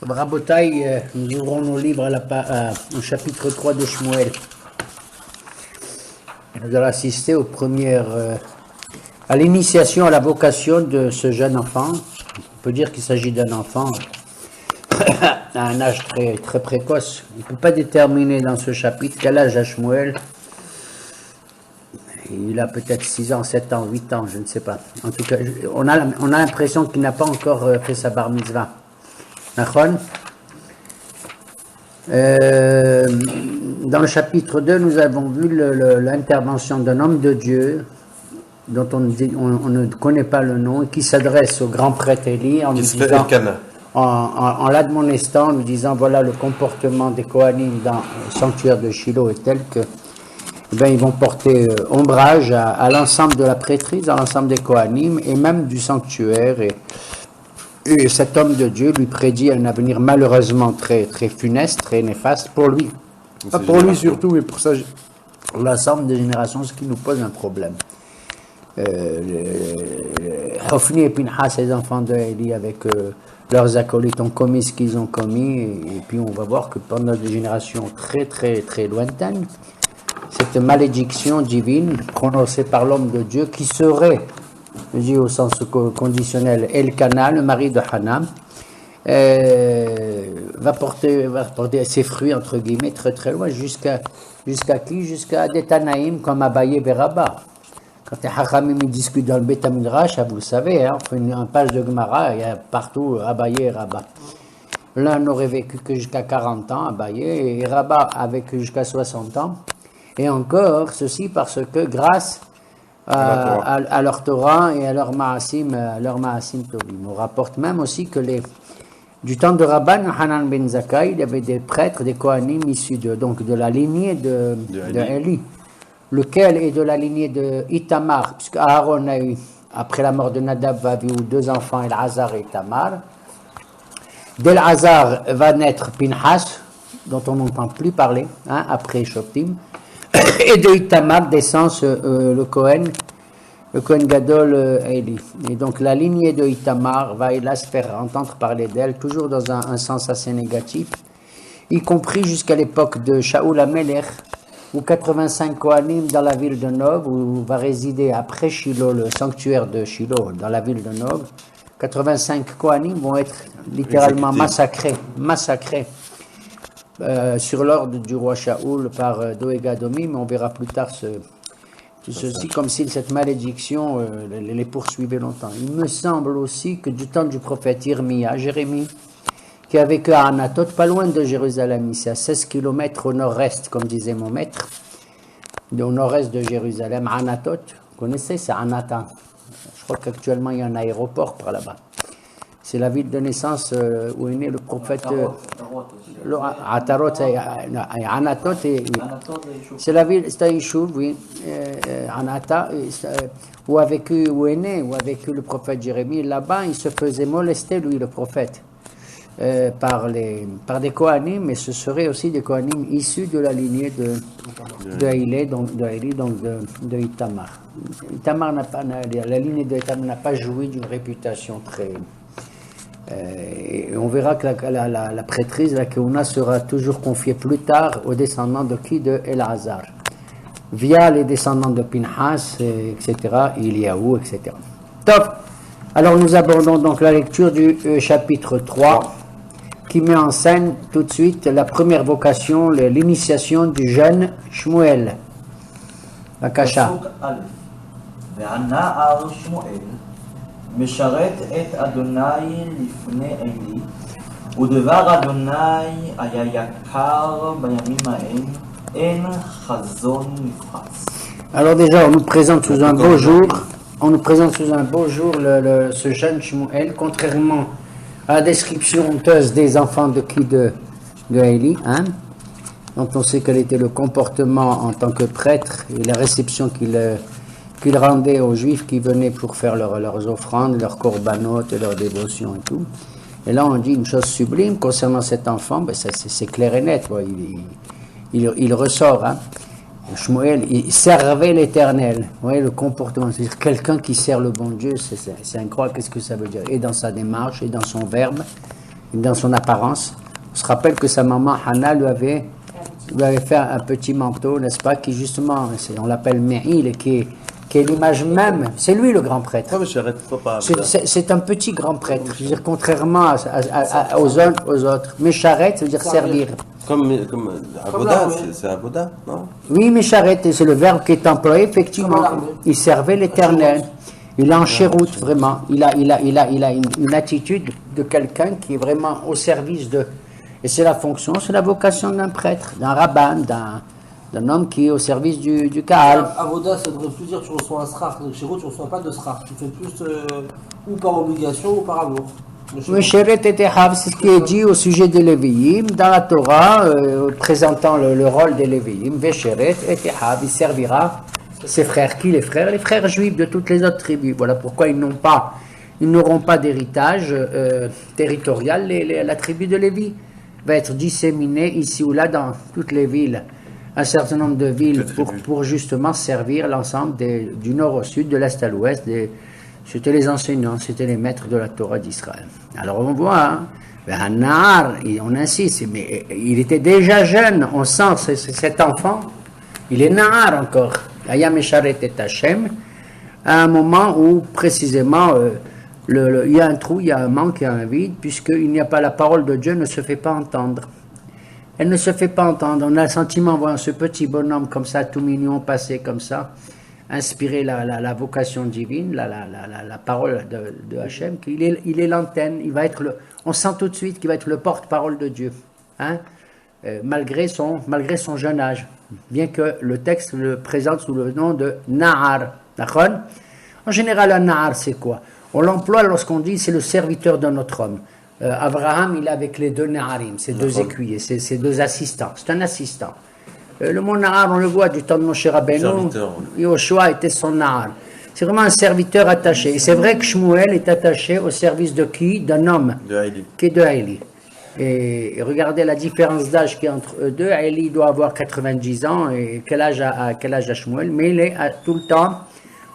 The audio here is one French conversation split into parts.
Rabotai, nous ouvrons nos livres au chapitre 3 de Shmuel. Nous allons assister à l'initiation, à la vocation de ce jeune enfant. On peut dire qu'il s'agit d'un enfant à un âge très, très précoce. On ne peut pas déterminer dans ce chapitre quel âge a Shmuel. Il a peut-être 6 ans, 7 ans, 8 ans, je ne sais pas. En tout cas, on a l'impression qu'il n'a pas encore fait sa bar mitzvah. Dans le chapitre 2, nous avons vu l'intervention d'un homme de Dieu dont on ne connaît pas le nom et qui s'adresse au grand prêtre Élie en l'admonestant, en lui disant voilà le comportement des Kohanim dans le sanctuaire de Shiloh est tel que ils vont porter ombrage à l'ensemble de la prêtrise, à l'ensemble des Kohanim et même du sanctuaire. Et cet homme de Dieu lui prédit un avenir malheureusement très, très funeste, très néfaste pour lui. Pas pour lui surtout, mais pour l'ensemble des générations, ce qui nous pose un problème. Hofni et Pinhas, les enfants de Élie, avec leurs acolytes, ont commis ce qu'ils ont commis. Et puis on va voir que pendant des générations très, très, très lointaines, cette malédiction divine prononcée par l'homme de Dieu qui serait, je dis au sens conditionnel, Elkana, le mari de Hannah, va porter ses fruits, entre guillemets, très très loin, jusqu'à qui? Jusqu'à des Tanaïm comme Abaye et Rabba. Quand les Hachamim discutent dans le Beth Midrash, vous le savez, on fait une page de Gemara, il y a partout Abaye et Rabba. L'un n'aurait vécu que jusqu'à 40 ans, Abaye, et Rabba a vécu jusqu'à 60 ans. Et encore, ceci parce que grâce à leur Torah et à leur Ma'asim Tovim. On rapporte même aussi que du temps de Rabban Hanan ben Zakkai, il y avait des prêtres, des Kohanim issus de la lignée de Eli, lequel est de la lignée de Itamar, puisque Aaron a eu, après la mort de Nadab, va eu 2 enfants, Elazar et Itamar. D'Elazar va naître Pinhas, dont on n'entend plus parler, après Shoftim. Et de Itamar descend le Kohen Gadol Eli. Et donc la lignée de Itamar va hélas faire entendre parler d'elle, toujours dans un sens assez négatif, y compris jusqu'à l'époque de Shaoul HaMelech, où 85 Kohanim dans la ville de Nob, où va résider après Shiloh, le sanctuaire de Shiloh, dans la ville de Nob, 85 Kohanim vont être littéralement massacrés. Sur l'ordre du roi Shaoul par Doeg Adomim, on verra plus tard ceci comme si cette malédiction les poursuivait longtemps. Il me semble aussi que du temps du prophète Jérémie, qui a vécu à Anatot, pas loin de Jérusalem, ici à 16 km au nord-est, comme disait mon maître, au nord-est de Jérusalem, Anatot, vous connaissez, c'est Anata. Je crois qu'actuellement il y a un aéroport par là-bas. C'est la ville de naissance où est né le prophète. Atarot, Anatot, c'est la ville, c'est un Yishuv, oui, Anata, où est né le prophète Jérémie. Là-bas, il se faisait molester, lui, le prophète, par des Kohanim, mais ce seraient aussi des Kohanim issus de la lignée de Eli, donc de Itamar. La lignée de Itamar n'a pas joui d'une réputation très. Et on verra que la prêtrise, la Keuna, sera toujours confiée plus tard aux descendants de qui? De Elazar. Via les descendants de Pinhas, etc., Eliaou, etc. Top. Alors nous abordons donc la lecture du chapitre 3, qui met en scène tout de suite la première vocation, l'initiation du jeune Shmuel. La Kasha. משרת את אדוני לפני עלי, ודבר אדוני היה יקר בימים ההם, אין חזון נפחס. Alors déjà, on nous présente sous un beau jour, ce jeune Shmuel, contrairement à la description honteuse des enfants de Eli, dont on sait quel était le comportement en tant que prêtre et la réception qu'il rendait aux Juifs qui venaient pour faire leurs offrandes, leurs corbanotes, leurs dévotions et tout. Et là, on dit une chose sublime concernant cet enfant, c'est clair et net, il ressort. Shmuel, il servait l'Éternel. Vous voyez le comportement, c'est-à-dire quelqu'un qui sert le bon Dieu, c'est incroyable, qu'est-ce que ça veut dire? Et dans sa démarche, et dans son verbe, dans son apparence. On se rappelle que sa maman Hana lui avait fait un petit manteau, n'est-ce pas, qui justement, on l'appelle Me'il, qui est l'image même, c'est lui le grand prêtre. C'est un petit grand prêtre, je veux dire, contrairement aux autres. Mesharet, ça veut dire servir. Comme Avoda, c'est Avoda, non? Oui, Mesharet, c'est le verbe qui est employé, effectivement. Il servait l'Éternel. Il est en chéroute, vraiment. Il a une attitude de quelqu'un qui est vraiment au service de... Et c'est la fonction, c'est la vocation d'un prêtre, d'un rabbin, d'un homme qui est au service du Kahal. Avoda, ça devrait plus dire que tu reçois un srach. Donc chez vous, tu ne reçois pas de srach. Tu fais plus ou par obligation ou par amour. Mesheret et Tehav, c'est ce qui est dit au sujet des Lévi'im dans la Torah, présentant le rôle des Lévi'im. Mesheret et Tehav, il servira ses frères. Qui les frères? Les frères juifs de toutes les autres tribus. Voilà pourquoi ils n'auront pas d'héritage territorial. La tribu de Lévi va être disséminée ici ou là dans toutes les villes. Un certain nombre de villes pour justement servir l'ensemble du nord au sud, de l'est à l'ouest. C'était les enseignants, c'était les maîtres de la Torah d'Israël. Alors on voit, on insiste, mais il était déjà jeune, on sent cet enfant, il est Nahar encore. Ayam Mesharet et Hashem, à un moment où précisément il y a un trou, il y a un manque, il y a un vide, puisqu'il n'y a pas la parole de Dieu, ne se fait pas entendre. Elle ne se fait pas entendre. On a le sentiment, voyant ce petit bonhomme comme ça, tout mignon, passé comme ça, inspirer la vocation divine, la parole de Hachem, qu'il est l'antenne, il va être on sent tout de suite qu'il va être le porte-parole de Dieu, hein, malgré son jeune âge, bien que le texte le présente sous le nom de Nahar. D'accord? En général, un Nahar, c'est quoi? On l'emploie lorsqu'on dit c'est le serviteur d'un autre homme. Abraham, il est avec les deux Naharim, ces deux écuyers, ces deux assistants. C'est un assistant. Le mot Nahar, on le voit du temps de Moshe Rabbeinu. Yoshua était son Nahar. C'est vraiment un serviteur attaché. Et c'est vrai que Shmuel est attaché au service de qui? D'un homme. Qui est de Haïli. Et regardez la différence d'âge qu'il y a entre eux deux. Haïli doit avoir 90 ans. Et quel âge a Shmuel? Mais il est tout le temps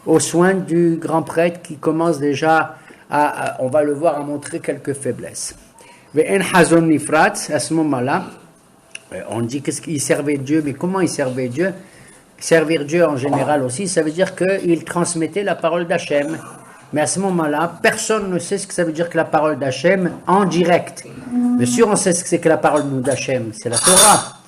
aux soins du grand prêtre qui commence déjà on va le voir, à montrer quelques faiblesses. Ve'en hazon nifrat, à ce moment-là, on dit qu'est-ce qu'il servait Dieu, mais comment il servait Dieu? Servir Dieu en général aussi, ça veut dire qu'il transmettait la parole d'Hachem. Mais à ce moment-là, personne ne sait ce que ça veut dire que la parole d'Hachem en direct. Bien sûr, on sait ce que c'est que la parole d'Hachem, c'est la Torah.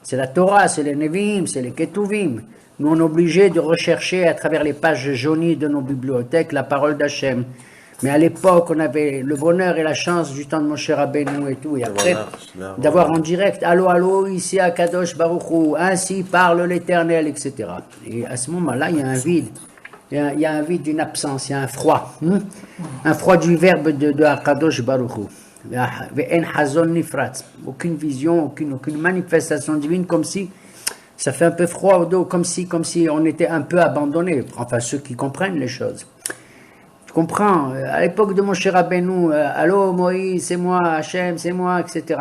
C'est la Torah, c'est les Nevi'im, c'est les Ketuvim. Nous, on est obligés de rechercher à travers les pages jaunies de nos bibliothèques la parole d'Hachem. Mais à l'époque, on avait le bonheur et la chance du temps de Moshe Rabbeinu et tout, et après, d'avoir en direct, allô, allô, ici à Kadosh Baruch Hu, ainsi parle l'Éternel, etc. Et à ce moment-là, il y a un vide. Il y a un vide, une absence, il y a un froid. Un froid du verbe de Akadosh Baruch Hu. Ve'en hazon nifrat. Aucune vision, aucune manifestation divine, comme si ça fait un peu froid au dos, comme si on était un peu abandonné. Enfin, ceux qui comprennent les choses. Tu comprends, à l'époque de Moshe Rabbeinu, allô Moïse, c'est moi, Hachem, c'est moi, etc.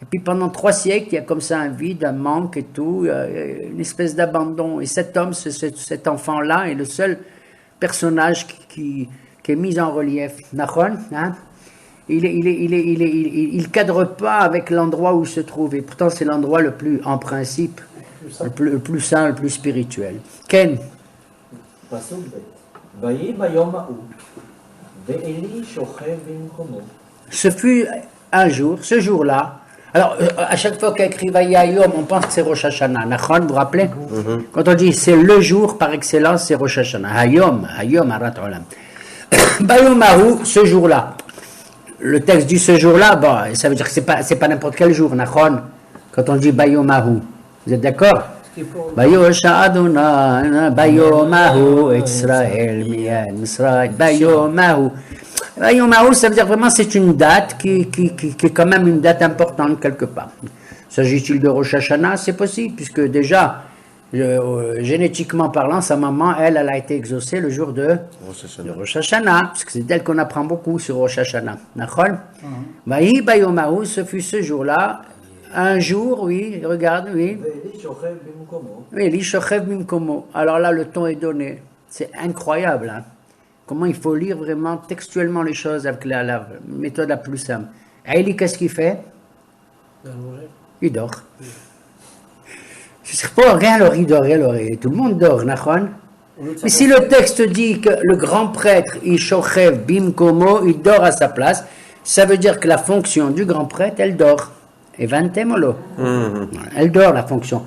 Et puis pendant 3 siècles, il y a comme ça un vide, un manque et tout, une espèce d'abandon. Et cet homme, cet enfant-là, est le seul personnage qui est mis en relief. Hein? Il cadre pas avec l'endroit où il se trouve. Et pourtant, c'est l'endroit le plus, en principe, le plus saint, le plus spirituel. Ken? Ce fut un jour, ce jour-là. Alors, à chaque fois qu'écrit Vayayom, on pense que c'est Rosh Hashanah. Nachon, vous vous rappelez? Quand on dit c'est le jour par excellence, c'est Rosh Hashanah. Hayom, Arat Olam. Bayomahu, ce jour-là. Le texte dit ce jour-là, bon, ça veut dire que c'est pas n'importe quel jour, Nachon. Quand on dit Bayomahu, vous êtes d'accord? Bayosha Adonai, Bayomahu, Israël, Israël, Bayomahu. Bayomahu, ça veut dire vraiment c'est une date qui est quand même une date importante quelque part. S'agit-il de Rosh Hashanah? C'est possible, puisque déjà, génétiquement parlant, sa maman, elle a été exaucée le jour de Rosh Hashanah, parce que c'est d'elle qu'on apprend beaucoup sur Rosh Hashanah. D'accord? Bayomahu, ce fut ce jour-là. Un jour, oui, regarde, oui. Oui, l'Ishochev Bimkomo. Alors là, le ton est donné. C'est incroyable. Hein? Comment il faut lire vraiment textuellement les choses avec la méthode la plus simple. Eli, qu'est-ce qu'il fait? Il a mangé. Il dort. Je sais pas, regarde, alors il dort, tout le monde dort, Nachon. Mais si le texte dit que le grand prêtre, il shochev bimkomo, il dort à sa place, ça veut dire que la fonction du grand prêtre, elle dort. Et vantemolo. Elle dort, la fonction.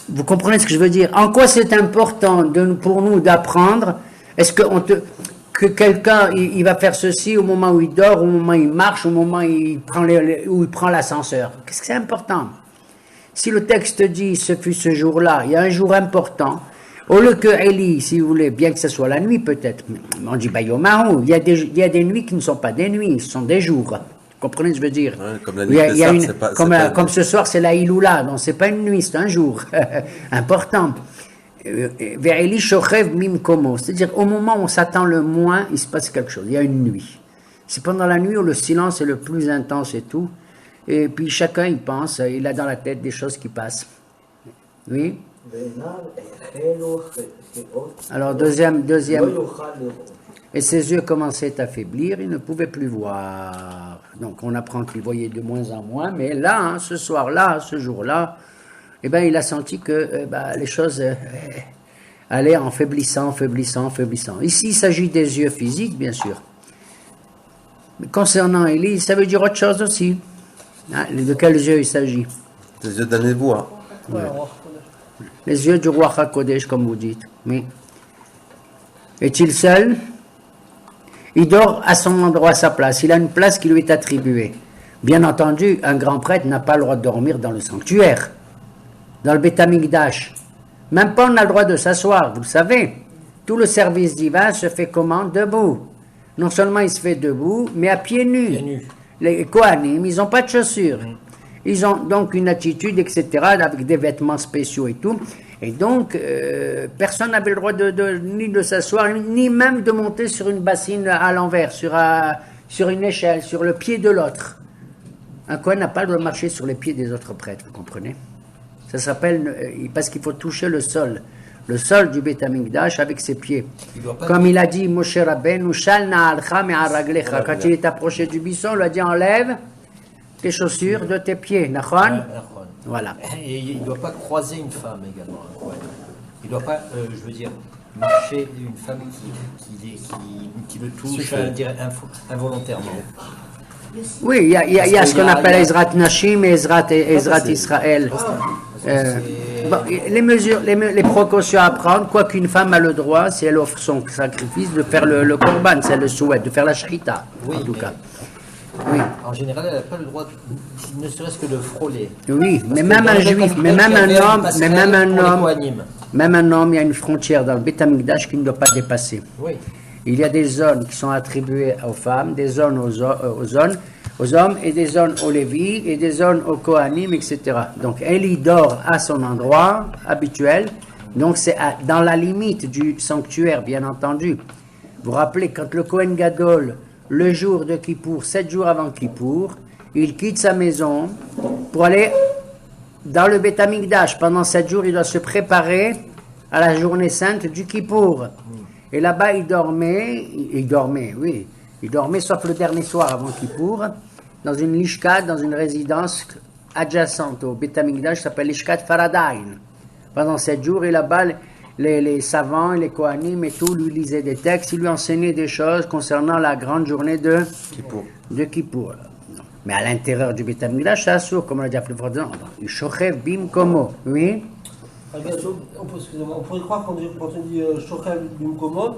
Vous comprenez ce que je veux dire? En quoi c'est important pour nous d'apprendre? Est-ce que quelqu'un il va faire ceci au moment où il dort, au moment où il marche, au moment où il prend l'ascenseur? Qu'est-ce que c'est important? Si le texte dit ce fut ce jour-là, il y a un jour important, au lieu que Eli, si vous voulez, bien que ce soit la nuit peut-être, on dit Bayomahu, il y a des nuits qui ne sont pas des nuits, ce sont des jours. Vous comprenez ce que je veux dire? Ouais, comme la nuit comme ce soir c'est la Iloula, donc c'est pas une nuit, c'est un jour important. Ve'eli shochev mimkomo, c'est-à-dire au moment où on s'attend le moins, il se passe quelque chose, il y a une nuit. C'est pendant la nuit où le silence est le plus intense et tout, et puis chacun il pense, il a dans la tête des choses qui passent. Oui? Alors deuxième. Et ses yeux commençaient à faiblir, il ne pouvait plus voir. Donc on apprend qu'il voyait de moins en moins, mais là, hein, ce soir-là, ce jour-là, eh ben, il a senti que les choses allaient en faiblissant. Ici, il s'agit des yeux physiques, bien sûr. Mais concernant Élie, ça veut dire autre chose aussi. Hein, de quels yeux il s'agit? Les yeux d'un névoie. Ouais. Les yeux du roi HaKodesh, comme vous dites. Oui. Est-il seul? Il dort à son endroit, à sa place. Il a une place qui lui est attribuée. Bien entendu, un grand prêtre n'a pas le droit de dormir dans le sanctuaire, dans le Beth Amikdash. Même pas on a le droit de s'asseoir, vous le savez. Tout le service divin se fait comment? Debout. Non seulement il se fait debout, mais à pieds nus. Les Kohanim, ils n'ont pas de chaussures. Ils ont donc une attitude, etc., avec des vêtements spéciaux et tout. Et donc, personne n'avait le droit ni de s'asseoir, ni même de monter sur une bassine à l'envers, sur une échelle, sur le pied de l'autre. Un Kohen n'a pas le droit de marcher sur les pieds des autres prêtres, vous comprenez? Ça s'appelle, parce qu'il faut toucher le sol du Beth Amikdash avec ses pieds. Comme il a dit Moshe Rabbeinu, Shal na'alcha me'al raglecha. Quand il est approché du buisson, il lui a dit enlève tes chaussures de tes pieds. Nachon? Voilà. Et il ne doit pas croiser une femme également. Ouais. Il ne doit pas, je veux dire, marcher une femme qui le touche involontairement. Oui, il y a ce qu'on appelle Ezrat Nashim et Ezrat Israël. Les mesures, les précautions à prendre, quoi qu'une femme a le droit, si elle offre son sacrifice, de faire le korban, si elle le souhaite, de faire la shrita, oui, en tout cas. Oui. En général, elle n'a pas le droit, ne serait-ce que de frôler. Oui, mais même un juif, même un homme, il y a une frontière dans le Beth Amikdash qu'il ne doit pas dépasser. Oui. Il y a des zones qui sont attribuées aux femmes, des zones aux hommes, et des zones aux Lévis, et des zones aux Kohanim, etc. Donc, Eli dort à son endroit habituel, donc c'est dans la limite du sanctuaire, bien entendu. Vous vous rappelez, quand le Kohen Gadol, le jour de Kippour, 7 jours avant Kippour, il quitte sa maison pour aller dans le Beth Amikdash. Pendant 7 jours, il doit se préparer à la journée sainte du Kippour. Et là-bas, il dormait, sauf le dernier soir avant Kippour, dans une lishkat, dans une résidence adjacente au Beth Amikdash, qui s'appelle lishkat Faradain. Pendant 7 jours, et là-bas, les savants, les Kohanim et tout, lui lisaient des textes, ils lui enseignaient des choses concernant la grande journée de Kippour. Mais à l'intérieur du Beth Amikdash, c'est assourd, comme on l'a dit plus fortement. Il shochev bimkomo, oui. On pourrait croire quand on dit Shochev Bimkomo,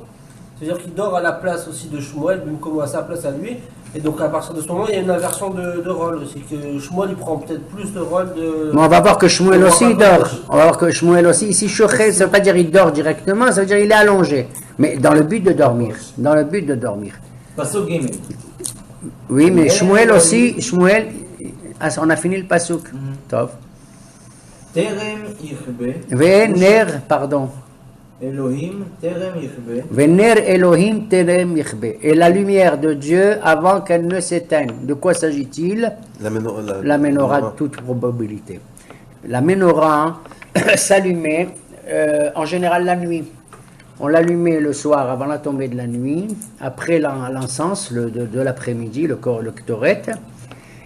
c'est-à-dire qu'il dort à la place aussi de Shmuel, Bimkomo à sa place à lui, et donc à partir de ce moment, il y a une inversion de rôle aussi, que Shmuel il prend peut-être plus le rôle de... Bon, on va voir que Shmuel aussi dort, ici Shochev, ça ne veut pas dire qu'il dort directement, ça veut dire qu'il est allongé, mais dans le but de dormir, Oui, mais Shmuel aussi, on a fini le pasuk, Tov. Terem yichbe. Vener, pardon. Elohim terem yichbe. Vener Elohim terem yichbe. Et la lumière de Dieu avant qu'elle ne s'éteigne. De quoi s'agit-il? La menorah de toute probabilité. La menorah s'allumait en général la nuit. On l'allumait le soir avant la tombée de la nuit, après l'encens de l'après-midi, le ktoret.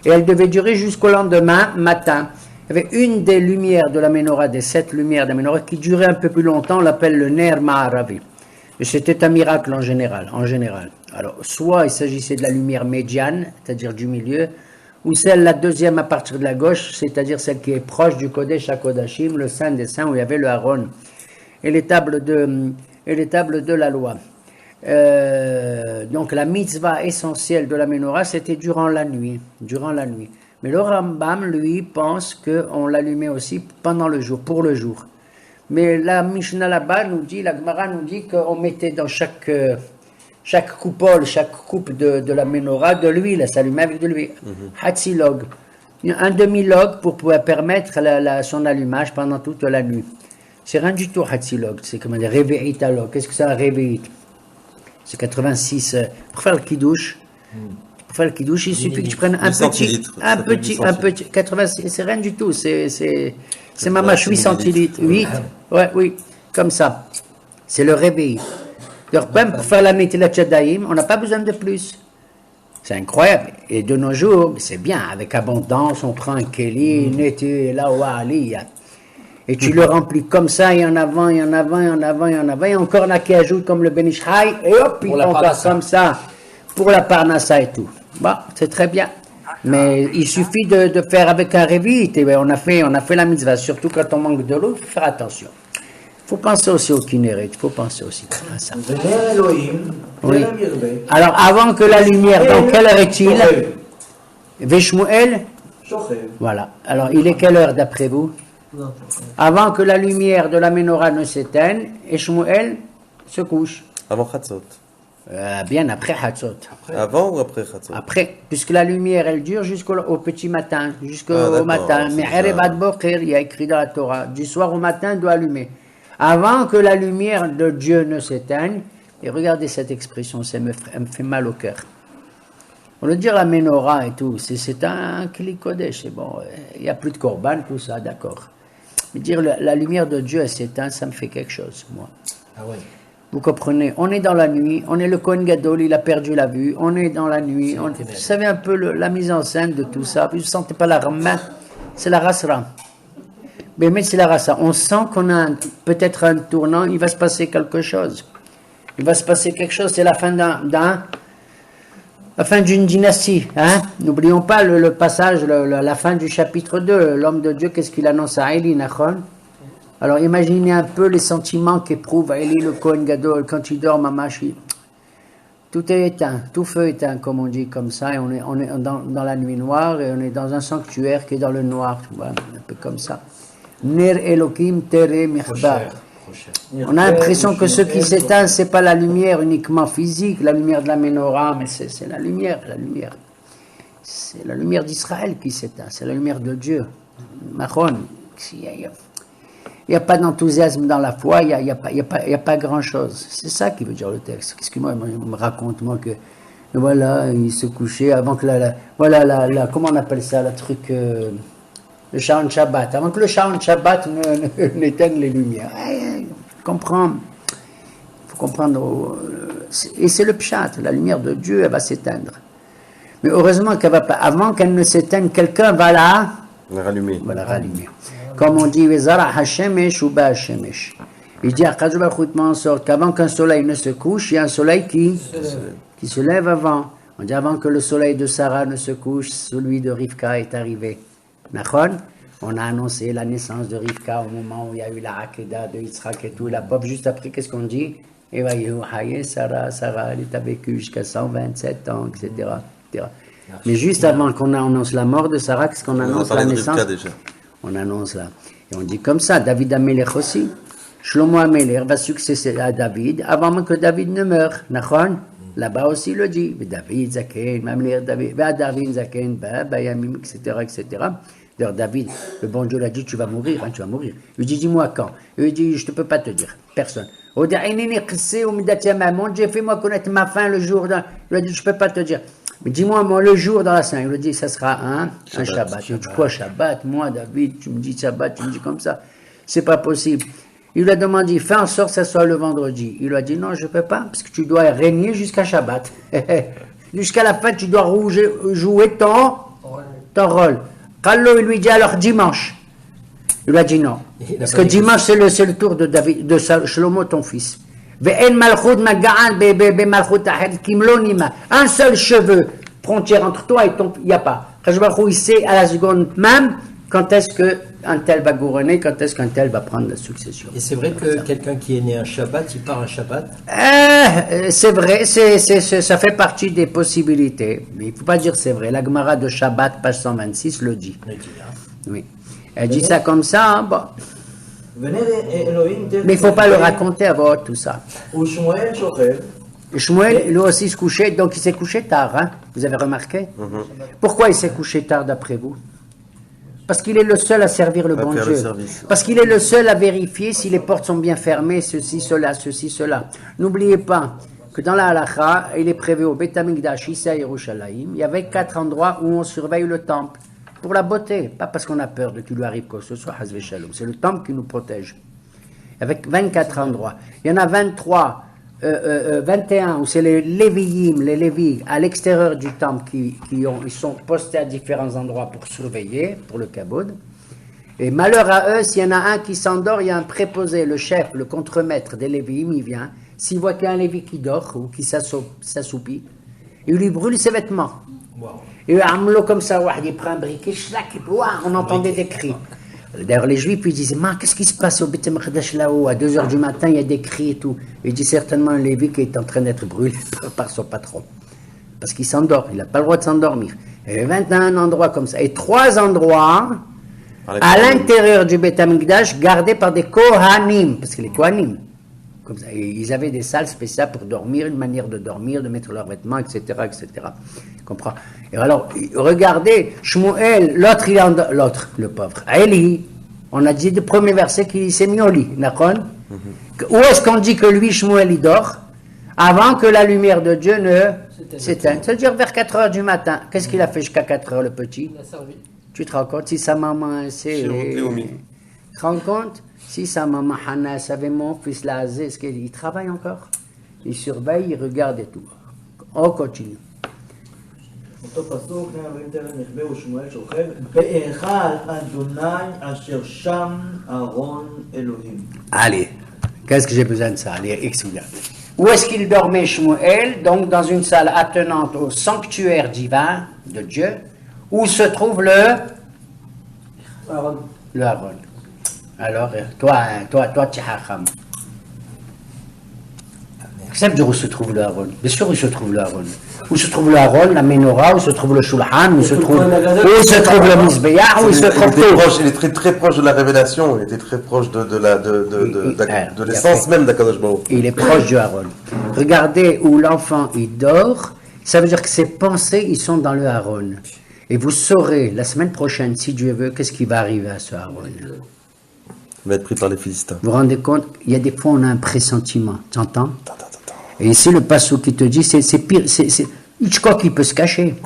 Et elle devait durer jusqu'au lendemain matin. Il y avait une des lumières de la menorah, des 7 lumières de la menorah, qui durait un peu plus longtemps, on l'appelle le Ner Ma'aravi. Et c'était un miracle en général. Alors, soit il s'agissait de la lumière médiane, c'est-à-dire du milieu, ou celle, la deuxième à partir de la gauche, c'est-à-dire celle qui est proche du Kodesh HaKodashim, le Saint des Saints, où il y avait le Aaron, et les tables de la loi. Donc la mitzvah essentielle de la menorah, c'était durant la nuit. Mais le Rambam, lui, pense qu'on l'allumait aussi pendant le jour, pour le jour. Mais la Mishnah là-bas nous dit, la Gemara nous dit qu'on mettait dans chaque coupole, chaque coupe de la menorah de l'huile, ça s'allumait avec de l'huile. Hatzilog, un demi-log pour pouvoir permettre son allumage pendant toute la nuit. C'est rien du tout Hatzilog, c'est comme des réveillita log. Qu'est-ce que c'est un réveillite? C'est 86. Pour faire le kidouche, il suffit que tu prennes un petit, 86, c'est rien du tout, c'est mamache 8 centilitres, 8, oui, comme ça. C'est le réveil. Donc même pour faire la Netilat Yadayim, on n'a pas besoin de plus. C'est incroyable. Et de nos jours, c'est bien, avec abondance, on prend un keli, neti, la wali, et tu le remplis comme ça, et en avant, et encore là qui ajoute comme le Benishraï, et hop, il encore comme ça, pour la Parnassa et tout. Bon, c'est très bien. Mais il suffit de faire avec un révite, et on a fait la mitzvah, surtout quand on manque de l'eau, il faut faire attention. Il faut penser aussi au kinéret, il faut penser aussi à ça. Oui. Alors, avant que la lumière, dans quelle heure est-il? Veshmuel? Voilà. Alors, il est quelle heure d'après vous? Avant que la lumière de la menorah ne s'éteigne, et Shmuel se couche. Avant Chatzot. Bien après Chatzot. Avant ou après Chatzot? Après, puisque la lumière, elle dure jusqu'au petit matin, jusqu'au matin. Mais Erev ad Boker, il y a écrit dans la Torah, du soir au matin, doit allumer. Avant que la lumière de Dieu ne s'éteigne, et regardez cette expression, elle me fait mal au cœur. On veut dire la menorah et tout, c'est un Kli Kodesh, c'est bon, il n'y a plus de korban, tout ça, d'accord. Mais dire la lumière de Dieu, elle s'éteint, ça me fait quelque chose, moi. Ah ouais. Vous comprenez, on est dans la nuit, on est le Kohen Gadol, il a perdu la vue, on est dans la nuit, vous savez un peu la mise en scène de tout ça, vous ne sentez pas la main, c'est la rasra. Mais c'est la rasra, on sent qu'on a peut-être un tournant, il va se passer quelque chose. C'est la fin d'une dynastie. Hein? N'oublions pas le passage, la fin du chapitre 2. L'homme de Dieu, qu'est-ce qu'il annonce à Eli, Nachon? Alors imaginez un peu les sentiments qu'éprouve Eli, le Kohen Gadol, quand il dort, mamachi. Tout est éteint, tout feu éteint, comme on dit comme ça, et on est dans la nuit noire, et on est dans un sanctuaire qui est dans le noir, tu vois, un peu comme ça. Ner Elohim Tere Mirbar. On a l'impression que ce qui s'éteint, c'est pas la lumière uniquement physique, la lumière de la menorah, mais c'est la lumière. C'est la lumière d'Israël qui s'éteint, c'est la lumière de Dieu. Mahon, il n'y a pas d'enthousiasme dans la foi, il n'y a pas grand-chose. C'est ça qui veut dire le texte. Excuse-moi, il me raconte moi que voilà, il se couchait avant que comment on appelle ça, le truc, le Sharon Shabbat, avant que le Sharon Shabbat n'éteigne les lumières. Il faut comprendre, et c'est le pshat, la lumière de Dieu, elle va s'éteindre. Mais heureusement qu'elle va pas, avant qu'elle ne s'éteigne, quelqu'un va la rallumer. Comme on dit, Vezara Hashemesh ou Ba Hashemesh. Il dit à Chazou en sorte qu'avant qu'un soleil ne se couche, il y a un soleil qui se lève avant. On dit avant que le soleil de Sarah ne se couche, celui de Rivka est arrivé. Nachon, on a annoncé la naissance de Rivka au moment où il y a eu la Hakeda de Yitzhak et tout, la pop juste après, qu'est-ce qu'on dit? Et Sarah, elle est vécue jusqu'à 127 ans, etc. Mais juste avant qu'on annonce la mort de Sarah, qu'est-ce qu'on annonce? La naissance? On annonce là. Et on dit comme ça, David Amelech aussi. Shlomo Amelech va succéder à David avant même que David ne meure. Nachon? Là-bas aussi il le dit. David, Zaken, Amelech, David, Zaken, Bayamim, etc. D'ailleurs, David, le bon Dieu l'a dit, tu vas mourir. Il lui dit, dis-moi quand. Il lui dit, je ne peux pas te dire. Personne. Mon Dieu, fais-moi connaître ma fin le jour. Il lui a dit, je ne peux pas te dire. Mais dis-moi, moi, le jour dans la semaine. Il lui a dit, ça sera un Shabbat. Il lui a dit, quoi, Shabbat? Moi, David, tu me dis Shabbat, tu me dis comme ça. C'est pas possible. Il lui a demandé, fais en sorte que ça soit le vendredi. Il lui a dit, non, je ne peux pas, parce que tu dois régner jusqu'à Shabbat. Jusqu'à la fin, tu dois jouer ton ton rôle. Kallo, il lui dit alors dimanche. Il lui a dit non. Parce que dimanche, c'est le tour de David, de Shlomo, ton fils. Un seul cheveu, frontière entre toi et ton. Il n'y a pas. Il sait à la seconde même quand est-ce qu'un tel va gouverner, quand est-ce qu'un tel va prendre la succession. Et c'est vrai que quelqu'un qui est né un Shabbat, il part un Shabbat. C'est vrai, ça fait partie des possibilités. Mais il ne faut pas dire c'est vrai. La Gemara de Shabbat, page 126, le dit. Oui. Elle dit ça comme ça, hein, bon. Mais il ne faut pas le raconter à voix haute, tout ça. Shmuel, lui aussi, se couchait, donc il s'est couché tard, hein, vous avez remarqué? Pourquoi il s'est couché tard d'après vous? Parce qu'il est le seul à servir le bon Dieu. Parce qu'il est le seul à vérifier si les portes sont bien fermées, ceci, cela. N'oubliez pas que dans la halakha, il est prévu au Beth Amikdash, ici à Yerushalayim, il y avait 4 endroits où on surveille le temple. Pour la beauté, pas parce qu'on a peur de qu'il lui arrive quoi que ce soit, Hazve Shalom. C'est le temple qui nous protège. Avec 24 endroits. Il y en a 23, 21 où c'est les Lévi'im, les Lévis, à l'extérieur du temple ils sont postés à différents endroits pour surveiller, pour le kaboud. Et malheur à eux, s'il y en a un qui s'endort, il y a un préposé, le chef, le contremaître des Lévi'im, il vient. S'il voit qu'il y a un Lévi qui dort ou qui s'assoupit, il lui brûle ses vêtements. Wow. Et Amlo comme ça, il prend un briquet, on entendait des cris. D'ailleurs, les Juifs, ils disaient, qu'est-ce qui se passe au Beth Amikdash là-haut? À 2h du matin, il y a des cris et tout. Il dit certainement un Lévi qui est en train d'être brûlé par son patron. Parce qu'il s'endort, il n'a pas le droit de s'endormir. Il y avait 21 endroits comme ça. Et 3 endroits à l'intérieur du Beth Amikdash gardés par des Kohanim. Parce que les Kohanim, comme ça, ils avaient des salles spéciales pour dormir, une manière de dormir, de mettre leurs vêtements, etc. Comprends? Et alors, regardez, Shmuel, l'autre, le pauvre, Eli, on a dit le premier verset qu'il s'est mis au lit, d'accord? Où est-ce qu'on dit que lui, Shmuel, il dort? Avant que la lumière de Dieu ne s'éteigne. C'est-à-dire vers 4h du matin. Qu'est-ce qu'il a fait jusqu'à 4h, le petit? Il a servi. Tu te rends compte si sa maman, tu te rends compte? Si sa maman Hana savait mon fils Lazé, est-ce qu'il travaille encore? Il surveille, il regarde et tout. On continue. אותו פסוק, נאמרים טרם יכבה ושמואל שוכב בהיכל אדוני אשר שם ארון אלוהים. Allez, qu'est-ce que j'ai besoin de ça? Allez, explique. Où est-ce qu'il dormait Shmuel? Donc dans une salle attenante au sanctuaire divin de Dieu, où se trouve le Aaron. Le Aaron. Alors, toi, tu es hacham. Ça veut dire où se trouve le Aaron? Bien sûr, où se trouve le Aaron. Où se trouve le Aaron, la menorah, où se trouve le shulchan, où se trouve le misbéach, où se trouve tout. Il était très proche de la révélation, il était très proche de l'essence même d'Akadosh Baruch. Il est proche du Aaron. Regardez où l'enfant il dort, ça veut dire que ses pensées ils sont dans le Aaron. Et vous saurez la semaine prochaine, si Dieu veut, qu'est-ce qui va arriver à ce Aaron. Il va être pris par les Philistins. Vous vous rendez compte? Il y a des fois on a un pressentiment, tu entends? Et ici le passou qui te dit, c'est pire, Hitchcock il peut se cacher.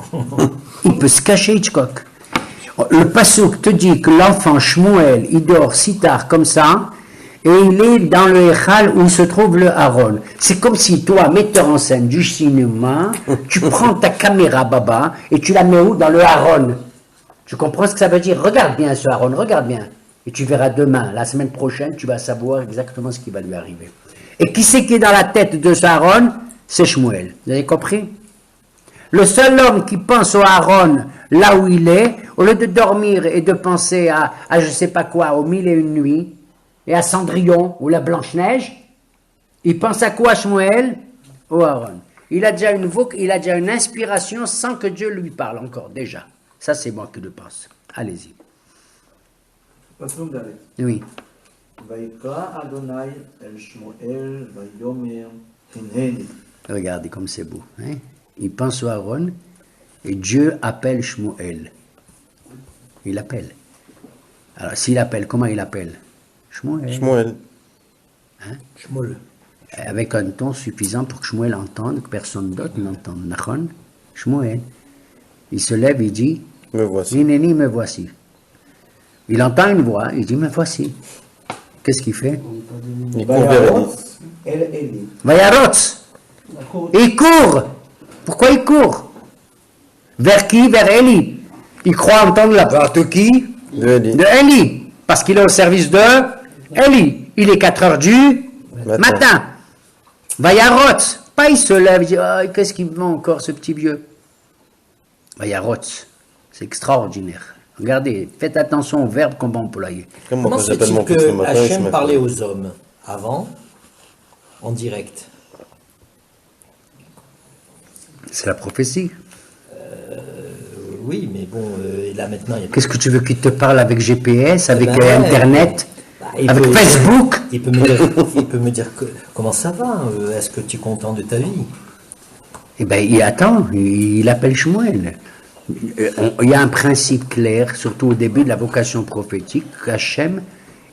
Il peut se cacher Hitchcock. Le passou te dit que l'enfant Shmuel, il dort si tard comme ça, et il est dans le Echal où se trouve le Aaron. C'est comme si toi, metteur en scène du cinéma, tu prends ta caméra baba, et tu la mets où? Dans le Aaron. Tu comprends ce que ça veut dire? Regarde bien ce Aaron, regarde bien. Et tu verras demain, la semaine prochaine, tu vas savoir exactement ce qui va lui arriver. Et qui c'est qui est dans la tête de ce Aaron? C'est Shmuel. Vous avez compris? Le seul homme qui pense au Aaron là où il est, au lieu de dormir et de penser à je sais pas quoi, aux 1001 nuits, et à Cendrillon ou la Blanche-Neige, il pense à quoi Shmuel? Au Aaron. Il a déjà une inspiration sans que Dieu lui parle encore, déjà. Ça c'est moi qui le pense. Allez-y. פסוק ד' Oui. ויקרא אדוני אל שמואל ויאמר הנני. Regardez comme c'est beau. Hein? Il pense au Aaron et Dieu appelle Shmuel. Il appelle. Alors s'il appelle, comment il appelle? Shmuel. Hein? Shmuel. Avec un ton suffisant pour que Shmuel entende, que personne d'autre n'entende. Nachon? Shmuel. Il se lève, il dit, me voici. Hineni, me voici. Il entend une voix, il dit, me voici. Qu'est-ce qu'il fait? Il court vers Élie. אל אלי. Vayarotz. Il court. Pourquoi il court? Vers qui? Vers Élie. Il croit entendre la voix de qui? De Eli. De Eli. Parce qu'il est au service de Eli. Il est 4 heures du matin. Vayarot. Pas il se lève, il dit, oh, qu'est-ce qu'il me ment encore ce petit vieux? Vayarot. C'est extraordinaire. Regardez, faites attention au verbe qu'on va employer. Comment quand j'appelle c'est-il mon fils le matin, il se Hachem met parlait pas. aux hommes avant, en direct? C'est la prophétie. Oui, mais bon, là maintenant, il y a... Qu'est-ce que tu veux qu'il te parle avec GPS, avec Ben ouais. Internet, Il avec peut- Facebook? il peut me dire comment ça va, est-ce que tu es content de ta vie? Eh bien, il attend, il appelle Shmuel. Il y a un principe clair, surtout au début de la vocation prophétique, qu'Hachem,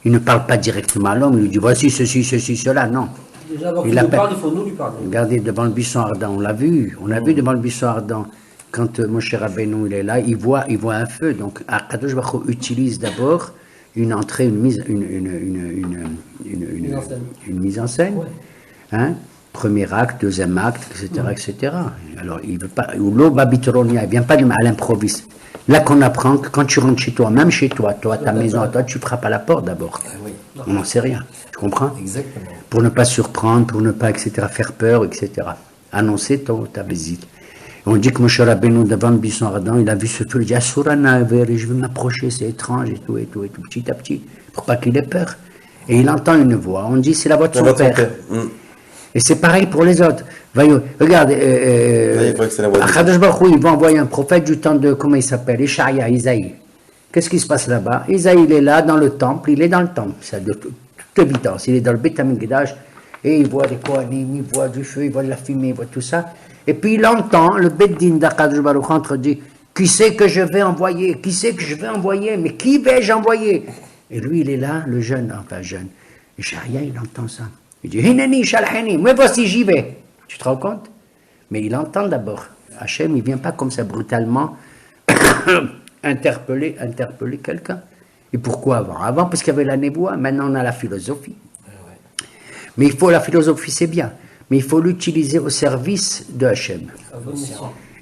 il ne parle pas directement à l'homme, il lui dit voici ceci, ceci, cela, non. Déjà, avant Il qu'il nous appelle- parle, il faut nous lui parler. Regardez, devant le buisson ardent, on l'a vu, devant le buisson ardent, quand Moshe Rabbeinu il est là, il voit un feu. Donc, Akadosh Baruch Hu utilise d'abord une entrée, une mise en scène. Ouais. Hein? Premier acte, deuxième acte, etc., etc. Alors, il veut pas, ou l'eau babylonia, il vient pas à l'improviste. Là qu'on apprend que quand tu rentres chez toi, même chez toi, ta maison à toi, tu frappes à la porte d'abord. Oui, On n'en sait rien. Tu comprends? exactement. Pour ne pas surprendre, pour ne pas, etc., faire peur, etc. Annoncer ta visite. On dit que Moshe Rabbeinu, devant le buisson ardent, il a vu ce feu, il a dit, Asurana, je veux m'approcher, c'est étrange, et tout, et tout, et tout, petit à petit, pour pas qu'il ait peur. Et il entend une voix, on dit, c'est la voix de son père. Et c'est pareil pour les autres. Regarde, il croit que c'est la voix de Akadosh Baruch Hu, il va envoyer un prophète du temps de, comment il s'appelle, Ishaïa, Isaïe. Qu'est-ce qui se passe là-bas? Isaïe, il est là, dans le temple, il est dans le temple, c'est de toute évidence. Il est dans le Beth Amikdash, et il voit des Kohanim, il voit du feu, il voit de la fumée, il voit tout ça. Et puis il entend le Beddin d'Akadosh Baruch Hu entre dit, qui c'est que je vais envoyer? Qui c'est que je vais envoyer? Mais qui vais-je envoyer? Et lui, il est là, le jeune, enfin jeune. Ishaïa, il entend ça. Il dit, Hineni, Shalheni, moi voici, j'y vais. Tu te rends compte? Mais il entend d'abord. Hachem, il ne vient pas comme ça brutalement interpeller quelqu'un. Et pourquoi avant? Avant, parce qu'il y avait la névoie, maintenant on a la philosophie. Mais la philosophie, c'est bien. Mais il faut l'utiliser au service de Hachem.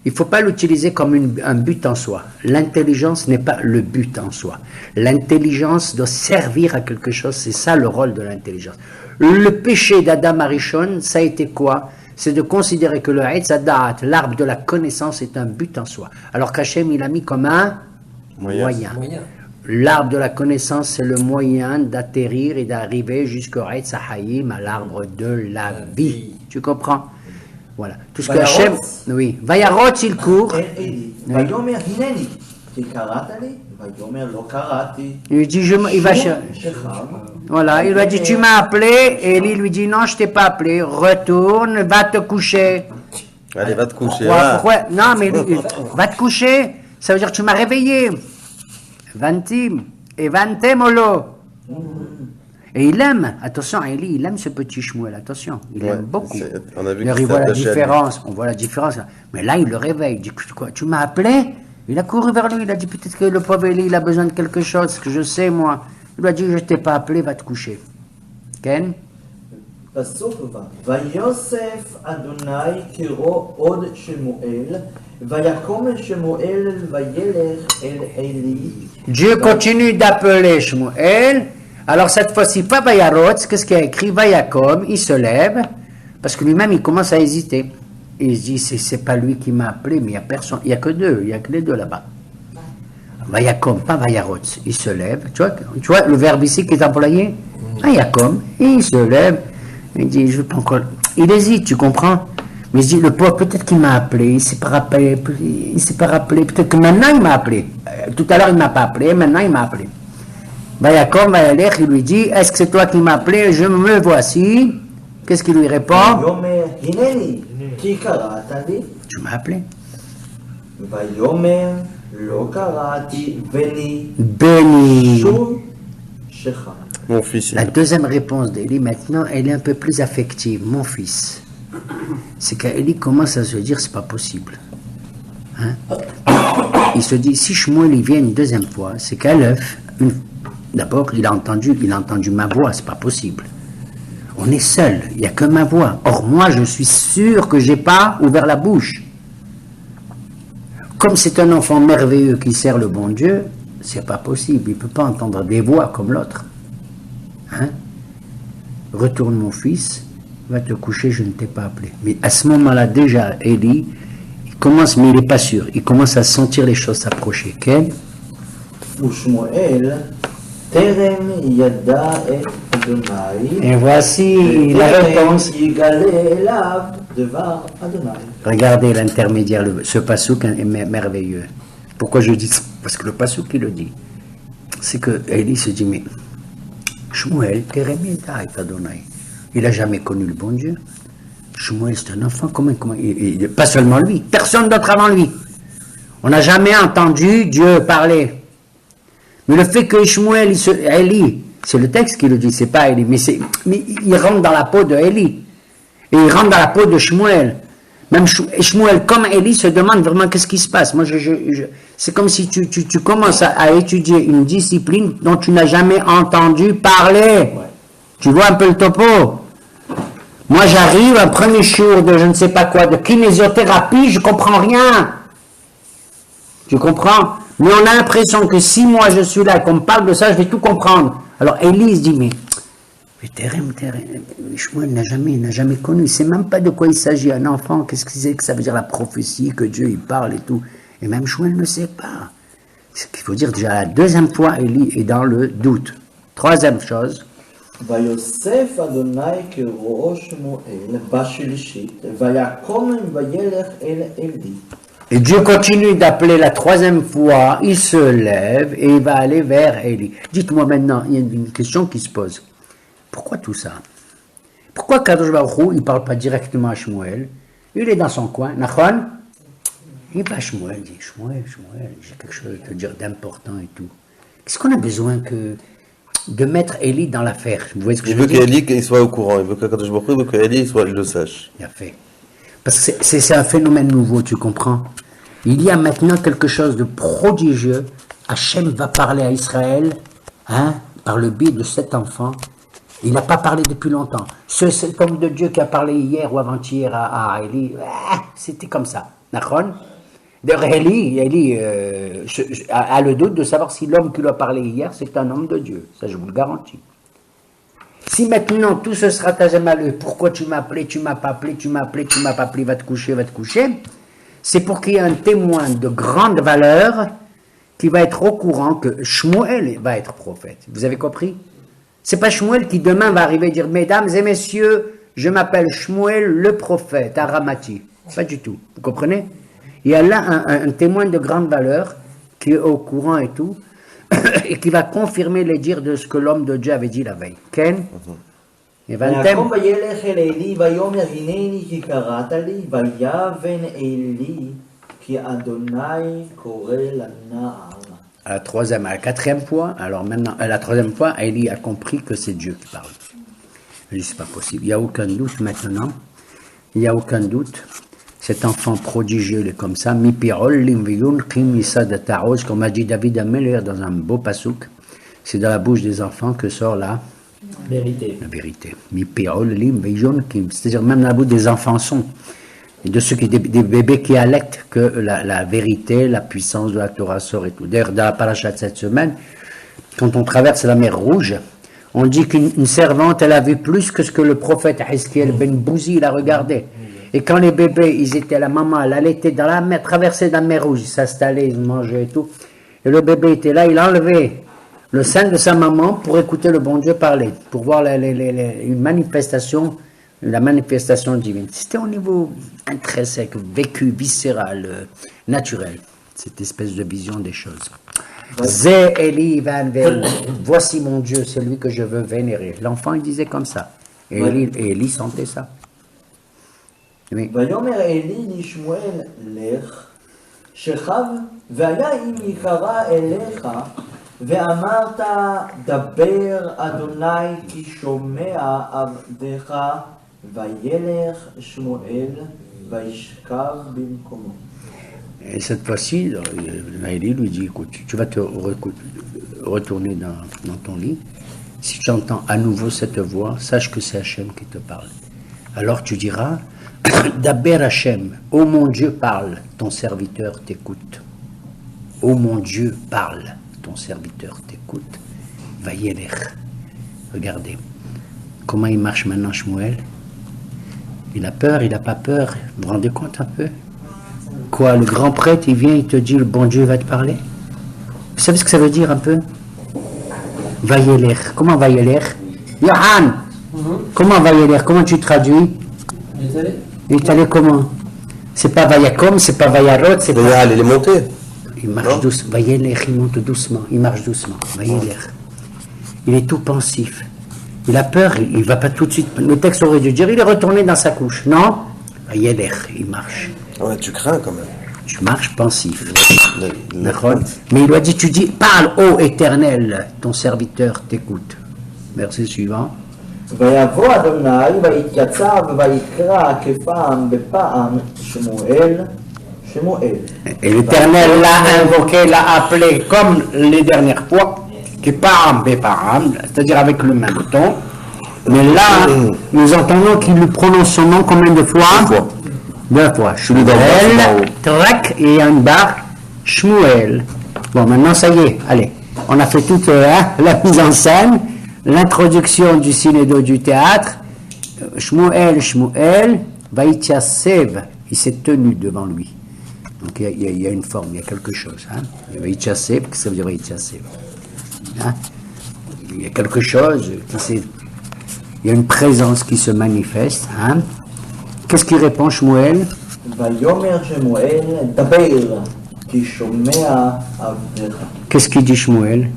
Il ne faut pas l'utiliser comme un but en soi. L'intelligence n'est pas le but en soi. L'intelligence doit servir à quelque chose, c'est ça le rôle de l'intelligence. Le péché d'Adam Arishon, ça a été quoi? C'est de considérer que le Eitz Hadat, l'arbre de la connaissance, est un but en soi. Alors qu'Hachem, il a mis comme un moyen. L'arbre de la connaissance, c'est le moyen d'atterrir et d'arriver jusqu'au Eitz HaHayim, à l'arbre de la vie. Tu comprends? Voilà. Tout ce que Hachem... Oui. Vayarot, il court. ויאמר הנני, כי קראת לי, ויאמר לא קראתי. Il dit, il va chercher. Voilà, il lui a dit, tu m'as appelé, et Eli lui dit, non, je t'ai pas appelé, retourne, va te coucher. Allez, va te coucher. Pourquoi? Non, mais va te coucher, ça veut dire que tu m'as réveillé. Vantim, et vantemolo. Et il aime, attention, Eli, il aime ce petit Shmuel, attention, il aime beaucoup. On a vu Il voit la différence, on voit la différence. Mais là, il le réveille, il dit, quoi, tu m'as appelé? Il a couru vers lui, il a dit, peut-être que le pauvre Eli, il a besoin de quelque chose, que je sais, moi. Il lui a dit, je ne t'ai pas appelé, va te coucher. Ken? פסוק ו' ויוסף אדוני קרוא עוד שמואל ויקום שמואל וילך אל עלי. Dieu continue d'appeler Shmuel. Alors cette fois-ci, pas Vayarot, qu'est-ce qu'il a écrit? Vayakom, il se lève, parce que lui-même, il commence à hésiter. Il se dit, c'est pas lui qui m'a appelé, mais il n'y a personne, il n'y a que deux, il n'y a que les deux là-bas. Vayakom, pas Vayarot, il se lève. Tu vois le verbe ici qui est employé? Vayakom, il se lève. Il dit, je veux pas encore. Il hésite, tu comprends? Mais il dit, le pauvre, peut-être qu'il m'a appelé, il s'est pas rappelé, peut-être que maintenant il m'a appelé. Tout à l'heure il m'a pas appelé, maintenant il m'a appelé. Vayakom, Vayalech, il lui dit, est-ce que c'est toi qui m'as appelé? Je me voici. Qu'est-ce qu'il lui répond? ויאמר הנני, כי קראת לי. Tu m'as appelé. ויאמר לא קראתי בני. Béni. שוב שכם. Mon fils. La deuxième réponse d'Élie, maintenant, elle est un peu plus affective. Mon fils. C'est qu'Élie commence à se dire, c'est pas possible. Hein? Il se dit, si Shmuel il vient une deuxième fois, c'est qu'Aleph, d'abord, il a entendu ma voix, c'est pas possible. On est seul, il n'y a que ma voix. Or, moi, je suis sûr que j'ai pas ouvert la bouche. comme c'est un enfant merveilleux qui sert le bon Dieu, c'est pas possible. Il ne peut pas entendre des voix comme l'autre. Hein? Retourne mon fils, va te coucher, je ne t'ai pas appelé. Mais à ce moment-là, déjà, Élie, il commence, mais il n'est pas sûr, il commence à sentir les choses s'approcher. Quel? ושמואל טרם ידע את אדוני, Et voici la réponse. וטרם יגלה אליו דבר אדוני. Regardez l'intermédiaire, ce passouk est merveilleux. Pourquoi je dis ça? Parce que le passouk qui le dit, c'est que Élie se dit, mais Shmuel, il n'a jamais connu le bon Dieu. Shmuel, c'est un enfant, pas seulement lui, personne d'autre avant lui. On n'a jamais entendu Dieu parler. Mais le fait que Shmuel, Élie, c'est le texte qui le dit, c'est pas Élie, mais il rentre dans la peau de Élie. Et il rentre dans la peau de Shmuel. Même Shmuel, comme Élie, se demande vraiment qu'est-ce qui se passe. Moi, c'est comme si tu commences à étudier une discipline dont tu n'as jamais entendu parler. Tu vois un peu le topo. Moi, j'arrive, un premier jour de je ne sais pas quoi, de kinésiothérapie, je comprends rien. Tu comprends? Mais on a l'impression que si moi je suis là et qu'on me parle de ça, je vais tout comprendre. Alors Élie se dit, mais Shmuel n'a jamais connu, il ne sait même pas de quoi il s'agit, un enfant, qu'est-ce que c'est que ça veut dire la prophétie, que Dieu il parle et tout. Et même Shmuel ne sait pas. Ce qu'il faut dire déjà la deuxième fois, Élie est dans le doute. Troisième chose. ויוסף אדוני כרואו שמואל בשלישית, ויקום וילך אל עלי. Et Dieu continue d'appeler la troisième fois, il se lève et il va aller vers Élie. Dites-moi maintenant, il y a une question qui se pose. Pourquoi tout ça? Pourquoi Kadosh Baruch Hu, il ne parle pas directement à Shmuel? Il est dans son coin, Nachon? Il va à Shmuel, il dit, Shmuel, j'ai quelque chose à te dire d'important et tout. Qu'est-ce qu'on a besoin de mettre Élie dans l'affaire? Vous voyez ce que je veux dire? Il veut qu'Élie soit au courant, il veut que Kadosh Baruch Hu, il veut qu'Élie le sache. Il a fait. Parce que c'est un phénomène nouveau, tu comprends? Il y a maintenant quelque chose de prodigieux. Hachem va parler à Israël, hein, par le biais de cet enfant. Il n'a pas parlé depuis longtemps. Cet homme de Dieu qui a parlé hier ou avant-hier à Élie, c'était comme ça. Nachon? D'ailleurs, Élie a le doute de savoir si l'homme qui lui a parlé hier, c'est un homme de Dieu. Ça, je vous le garantis. Si maintenant tout ce stratagème à lui, pourquoi tu m'as appelé, tu m'as pas appelé, tu m'as appelé, tu m'as pas appelé, va te coucher, c'est pour qu'il y ait un témoin de grande valeur qui va être au courant que Shmuel va être prophète. Vous avez compris? C'est pas Shmuel qui demain va arriver et dire, mesdames et messieurs, je m'appelle Shmuel le prophète à Ramati. Pas du tout. Vous comprenez? Il y a là un témoin de grande valeur qui est au courant et tout, et qui va confirmer les dires de ce que l'homme de Dieu avait dit la veille. Ken? ויקום וילך אל עלי ויאמר הנני כי קראת לי ויבן עלי כי אדוני קורא לנער. À la quatrième fois, alors maintenant, à la troisième fois, Élie a compris que c'est Dieu qui parle. Je dis, c'est pas possible. Il n'y a aucun doute maintenant. Il n'y a aucun doute. Cet enfant prodigieux, il est comme ça. Mi pirol limviyun kim yisad ta'oz, comme a dit David Ameler dans un beau pasouk. C'est dans la bouche des enfants que sort la vérité. Mi pirol limviyun kim. C'est-à-dire même dans la bouche des enfants sont. Et de ceux des bébés qui allaitent que la vérité, la puissance de la Torah sort et tout. D'ailleurs, dans la paracha de cette semaine, quand on traverse la mer Rouge, on dit qu'une servante, elle a vu plus que ce que le prophète Hiskiel ben Bouzi, il a regardé. Et quand les bébés, ils étaient, la maman, elle allaitait dans la mer, traversait la mer Rouge, ils s'installaient, ils mangeaient et tout. Et le bébé était là, il enlevait le sein de sa maman pour écouter le bon Dieu parler, pour voir une manifestation, la manifestation divine. C'était au niveau intrinsèque, vécu, viscéral, naturel, cette espèce de vision des choses. Zé Eli van Vel, voici mon Dieu, c'est lui que je veux vénérer. L'enfant, il disait comme ça. Et Eli sentait ça. Oui. ויאמר עלי לשמואל לך שכב והיה אם יקרא אליך ואמרת דבר אדוני כי שומע עבדך וילך שמואל וישכב במקומו. Et cette fois-ci, Élie lui dit, écoute, tu vas te retourner dans ton lit. Si tu entends à nouveau cette voix, sache que c'est Hachem qui te parle. Alors tu diras, Daber Hachem, ô mon Dieu parle, ton serviteur t'écoute. Ô mon Dieu parle, ton serviteur t'écoute. Vayelech. Regardez, comment il marche maintenant Shmuel? Il a peur, il n'a pas peur. Vous vous rendez compte un peu? Quoi, le grand prêtre, il vient, il te dit, le bon Dieu va te parler? Vous savez ce que ça veut dire un peu? Vayelech. Comment Vayelech? Yohan! Comment Vayelech? Comment tu traduis? Il est allé comment? C'est pas Vayakom, c'est pas Vayarot, c'est pas... Il est monté. Il marche doucement. Vayelech, il monte doucement. Il marche doucement. Vayelech. Il est tout pensif. Il a peur, il ne va pas tout de suite. Le texte aurait dû dire, il est retourné dans sa couche. Non? Vayelech, il marche. Ouais, tu crains quand même. Tu marches pensif. D'accord? Mais il lui a dit, tu dis, parle, ô Éternel, ton serviteur t'écoute. Verset suivant. ויבוא אדוני ויתייצב ויקרא כפעם בפעם שמואל שמואל. Et l'Éternel l'a invoqué, l'a appelé comme les dernières fois, kepam bepam, c'est-à-dire avec le même ton. Mais là, nous entendons qu'il lui prononce son nom combien de fois? Deux fois. Shmuel, trac, et il y a une barre, Shmuel. Bon, maintenant ça y est, allez, on a fait toute la mise en scène. L'introduction du cinédo du théâtre, Shmuel, Vaïtyasev, il s'est tenu devant lui. Donc il y a une forme, il y a quelque chose. Hein? Vaïtyasev, qu'est-ce que ça veut dire Vaïtyasev? Hein? Il y a quelque chose, il y a une présence qui se manifeste. Hein? Qu'est-ce qu'il répond Shmuel? ויאמר שמואל דבר כי שומע עבדך. Qu'est-ce qu'il dit Shmuel?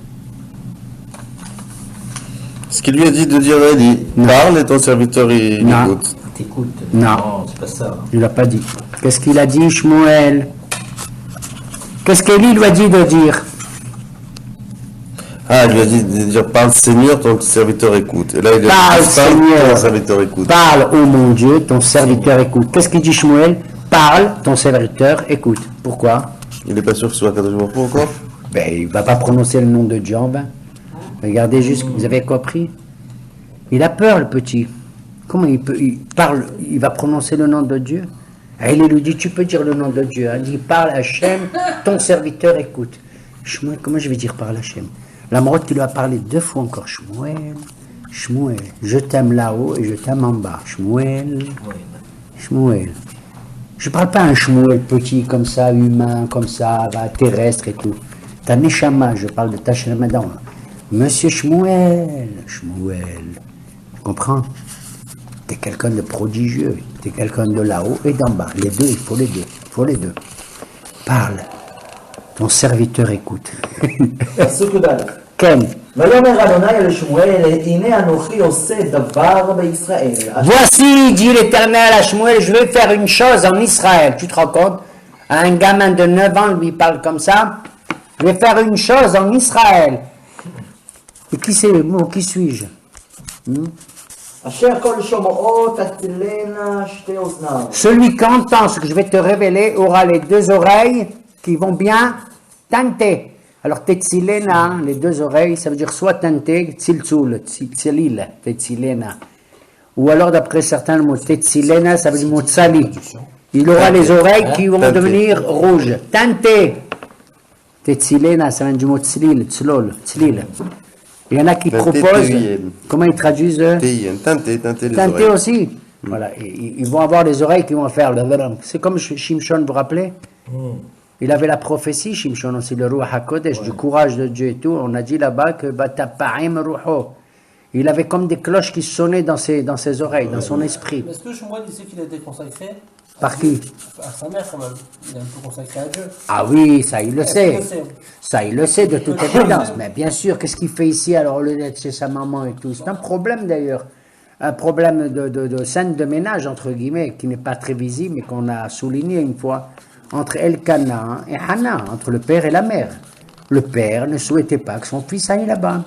Ce qu'il lui a dit de dire, il dit, parle et ton serviteur il Non. écoute. T'écoutes. Non. C'est pas ça. Il l'a pas dit. Qu'est-ce qu'il a dit Shmuel? Qu'est-ce qu'Élie lui a dit de dire? Ah, il lui a dit de dire, parle Seigneur, ton serviteur écoute. Et là, il a Parle dit, Seigneur, ton serviteur écoute. parle ô mon Dieu, ton serviteur écoute. Qu'est-ce qu'il dit Shmuel? Parle, ton serviteur écoute. Pourquoi? Il n'est pas sûr que ce soit Kadosh Baruch Hu encore? Ben, il ne va pas prononcer le nom de Dieu en vain. Regardez juste, vous avez compris? Il a peur, le petit. Comment il peut, il parle, il va prononcer le nom de Dieu? Et il lui dit, tu peux dire le nom de Dieu. Il dit, parle Hachem, ton serviteur écoute. Shmuel, comment je vais dire parle Hachem? La Marotte qui lui a parlé deux fois encore. Shmuel, Shmuel, je t'aime là-haut et je t'aime en bas. Shmuel, Shmuel. Je ne parle pas un Shmuel petit comme ça, humain, comme ça, terrestre et tout. Ta Neshama, je parle de ta Shamadan. Monsieur Shmuel, Shmuel. Tu comprends? Tu es quelqu'un de prodigieux. Tu es quelqu'un de là-haut et d'en bas. Les deux, il faut les deux. Il faut les deux. Parle. Ton serviteur écoute. פסוק י"א. Ken. ויאמר אדוני אל שמואל הנה אנוכי עושה דבר בישראל. Voici, dit l'Éternel à Shmuel, je vais faire une chose en Israël. Tu te rends compte? Un gamin de 9 ans lui parle comme ça. Je vais faire une chose en Israël. Et qui c'est le mot? Qui suis-je? אשר כל שומעו תצילנה שתי אוזניו. Celui qui entend ce que je vais te révéler aura les deux oreilles qui vont bien tenter. Alors, tetzilena, les deux oreilles, ça veut dire soit tenter, tziltzul, tzilil, tetzilena. Ou alors, d'après certains, le mot tetzilena, ça veut dire mot tzali. Il aura les oreilles qui vont devenir rouges. Tenter. Tetzilena, ça vient du mot tzlil, tzlol, tzlil. Il y en a qui proposent, comment ils traduisent? Tenter les Tenter oreilles. aussi. Voilà, ils vont avoir les oreilles qui vont faire le... C'est comme Shimshon, vous vous rappelez? Il avait la prophétie, Shimshon aussi, le Ruach HaKodesh, du courage de Dieu et tout. On a dit là-bas que Batapa'im Ruho. Il avait comme des cloches qui sonnaient dans ses oreilles, dans son esprit. Mais est-ce que Shmuel disait qu'il a été consacré Par qui? à sa mère quand même? Il est un peu consacré à Dieu. Ah oui, ça il le sait. qu'il le sait? Ça il le sait de toute évidence. Mais bien sûr, qu'est-ce qu'il fait ici alors au lieu d'être chez sa maman et tout? C'est un problème d'ailleurs. Un problème de scène de ménage, entre guillemets, qui n'est pas très visible, mais qu'on a souligné une fois, entre Elkana et Hana, entre le père et la mère. Le père ne souhaitait pas que son fils aille là-bas,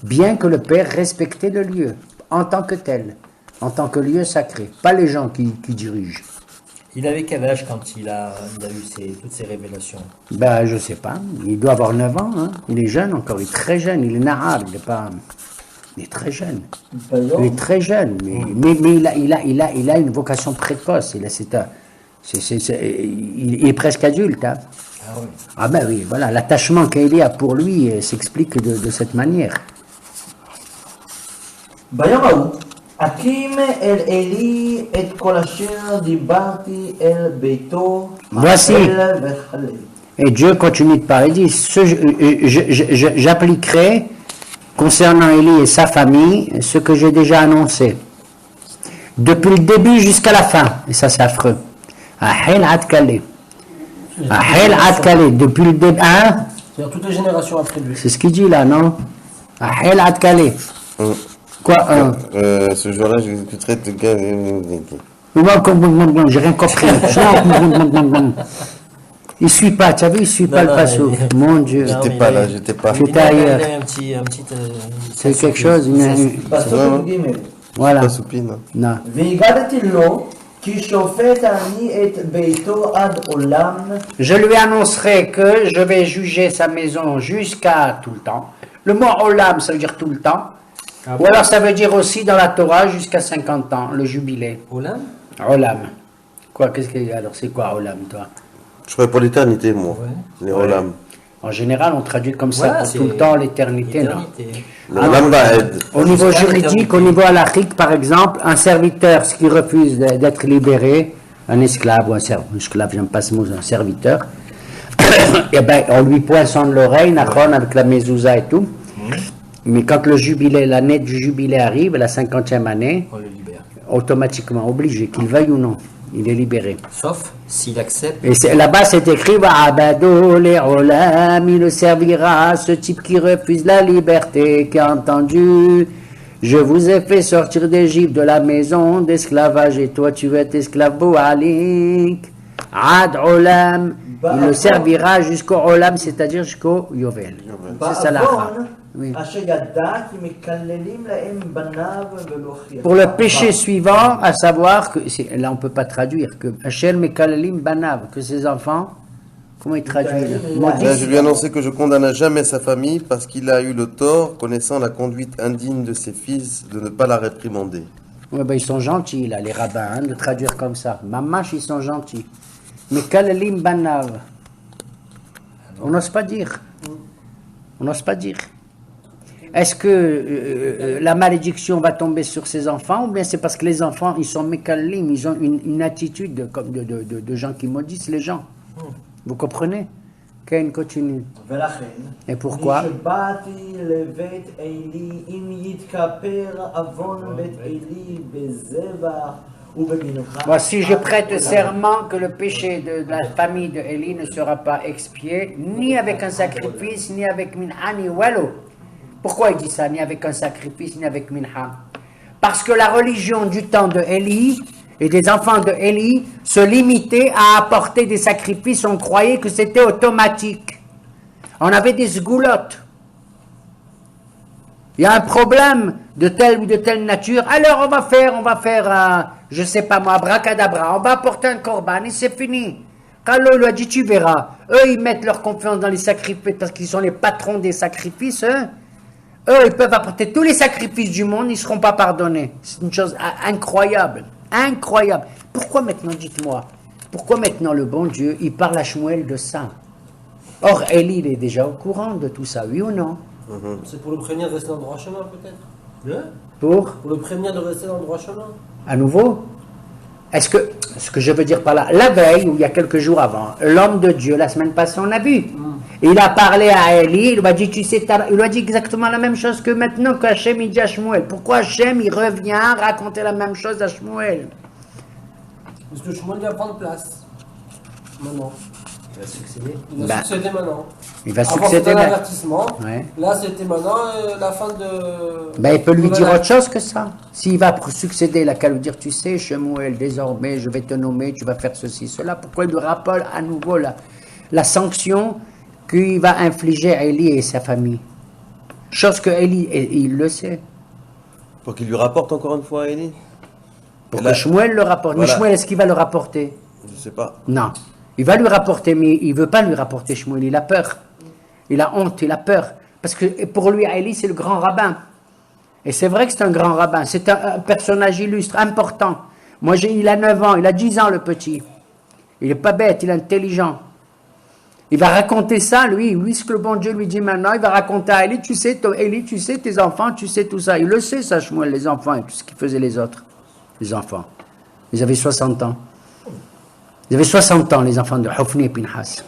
bien que le père respectait le lieu, en tant que tel, en tant que lieu sacré, pas les gens qui dirigent. Il avait quel âge quand il a eu toutes ces révélations? Ben, je sais pas, il doit avoir 9 ans, hein. Il est jeune encore, il est très jeune, il est nahar, il n'est pas... Il est très jeune. Bayom. Il est très jeune, mais il a une vocation précoce. Il est presque adulte. Hein. Ah oui. Ah ben oui, voilà, l'attachement qu'Élie a pour lui s'explique de cette manière. ביום ההוא, הקים אל עלי את כל אשר דיברתי אל ביתו, Voici. האל וכלה. Et Dieu continue de parler, il dit, j'appliquerai concernant Élie et sa famille ce que j'ai déjà annoncé. Depuis le début jusqu'à la fin. Et ça c'est affreux. Ahel Ad Kaleh. Ahel Ad Kaleh. Depuis le début. Hein? C'est-à-dire toutes les générations après lui. C'est ce qu'il dit là, non? Ahel Ad Kaleh. Quoi? Ce jour-là, j'écouterai de gars. J'ai rien compris. Il suit pas, tu as vu, il suit pas le passo. Mon Dieu. J'étais pas là, j'étais pas. Tu étais ailleurs. C'est quelque chose, פסוק ג' voilà. Pas soupine. Non. והגדתי לו כי שופט אני את ביתו עד עולם Je lui annoncerai que je vais juger sa maison jusqu'à tout le temps. Le mot olam, ça veut dire tout le temps. Ou alors ça veut dire aussi dans la Torah jusqu'à 50 ans, le jubilé. Olam? Olam. Quoi, alors c'est quoi olam, toi? Je croyais pour l'éternité, moi. Les Olam. En général, on traduit comme ça Voilà, pour c'est tout le temps, l'éternité, non? Le Olam Ba'ed. Au niveau Jusqu'à juridique, l'éternité. au niveau halachique, par exemple, un serviteur, ce qui refuse d'être libéré, un esclave ou un esclave, j'aime pas ce mot, un serviteur, et ben, on lui poinçonne l'oreille, Nachon, avec la mezouza et tout. Mais quand le jubilé, l'année du jubilé arrive, la 50e année, On le libère. automatiquement obligé, qu'il veuille ou non, il est libéré. Sauf s'il accepte. Et là-bas, c'est écrit Abado les olam, il le servira à ce type qui refuse la liberté, qui a entendu. Je vous ai fait sortir d'Égypte, de la maison d'esclavage, et toi tu veux être esclave boalik. Ad olam, il le servira jusqu'au olam, c'est-à-dire jusqu'au yovel. C'est ça la בעוון Oui. אשר ידע כי מקללים להם בניו ולא חייך. Pour le péché suivant, à savoir que, là on ne peut pas traduire, que Hachem Mekalelim Banav, que ses enfants, comment il traduit là? Maudits. Là, je lui ai annoncé que je condamne à jamais sa famille parce qu'il a eu le tort, connaissant la conduite indigne de ses fils, de ne pas la réprimander. Ouais, ben, ils sont gentils là, les rabbins, hein, de traduire comme ça. Mamash, ils sont gentils. Mekalelim Banav. On n'ose pas dire. On n'ose pas dire. Est-ce que la malédiction va tomber sur ses enfants ou bien c'est parce que les enfants, ils sont mekalim, ils ont une attitude comme de gens qui maudissent les gens. Vous comprenez? Ken continue. ולכן, Et pourquoi? נשבעתי לבית עלי אם יתכפר עוון בית עלי בזבח ובמנחה. Voici, je prête serment que le péché de la famille de Élie ne sera pas expié, ni avec un sacrifice, ni avec minha, ni walo. Pourquoi il dit ça, ni avec un sacrifice, ni avec minha? Parce que la religion du temps de Élie et des enfants de Élie se limitait à apporter des sacrifices. On croyait que c'était automatique. On avait des sgoulottes. Il y a un problème de telle ou de telle nature. Alors on va faire, je sais pas moi, abracadabra. On va apporter un corban et c'est fini. Quand lui a dit, tu verras. Eux, ils mettent leur confiance dans les sacrifices parce qu'ils sont les patrons des sacrifices. Eux, ils peuvent apporter tous les sacrifices du monde, ils ne seront pas pardonnés. C'est une chose incroyable. Incroyable. Pourquoi maintenant, dites-moi, pourquoi maintenant le bon Dieu, il parle à Shmuel de ça? Or, Élie, il est déjà au courant de tout ça, oui ou non? C'est pour le prévenir de rester dans le droit chemin, peut-être. Pour Le prévenir de rester dans le droit chemin. à nouveau, est-ce que, ce que je veux dire par là, la veille, ou il y a quelques jours avant, l'homme de Dieu, la semaine passée, on a vu, il a parlé à Élie, il lui a dit, tu sais, il lui a dit exactement la même chose que maintenant qu'Hachem il dit à Shmuel. Pourquoi Hachem il revient raconter la même chose à Shmuel? Parce que Shmuel va prendre place. Maintenant. Il va succéder. Il va succéder maintenant. Il va Avant, succéder c'était un maintenant. avertissement. Ouais. Là, c'était maintenant la fin de. Ben, il peut lui Nouvelle dire ère. autre chose que ça. S'il va succéder, il a qu'à lui dire, tu sais, Shmuel, désormais, je vais te nommer, tu vas faire ceci, cela. Pourquoi il lui rappelle à nouveau la sanction qu'il va infliger à Élie et sa famille? Chose que Élie, il le sait. Pour qu'il lui rapporte encore une fois à Élie. Pour Et là- que Shmuel le rapporte. Mais Voilà. Shmuel, est-ce qu'il va le rapporter? Je sais pas. Non. Il va lui rapporter, mais il ne veut pas lui rapporter Shmuel. Il a peur. Il a honte, il a peur. Parce que pour lui, Élie, c'est le grand rabbin. Et c'est vrai que c'est un grand rabbin, c'est un personnage illustre, important. Moi, il a 9 ans, il a 10 ans le petit. Il n'est pas bête, il est intelligent. Il va raconter ça, lui, ce que le bon Dieu lui dit maintenant, il va raconter à Élie, tu sais, tes enfants, tu sais tout ça. Il le sait, ça, Shmuel, les enfants, et tout ce qu'ils faisaient les autres, les enfants. Ils avaient 60 ans. Ils avaient 60 ans, les enfants de Hofni et Pinhas.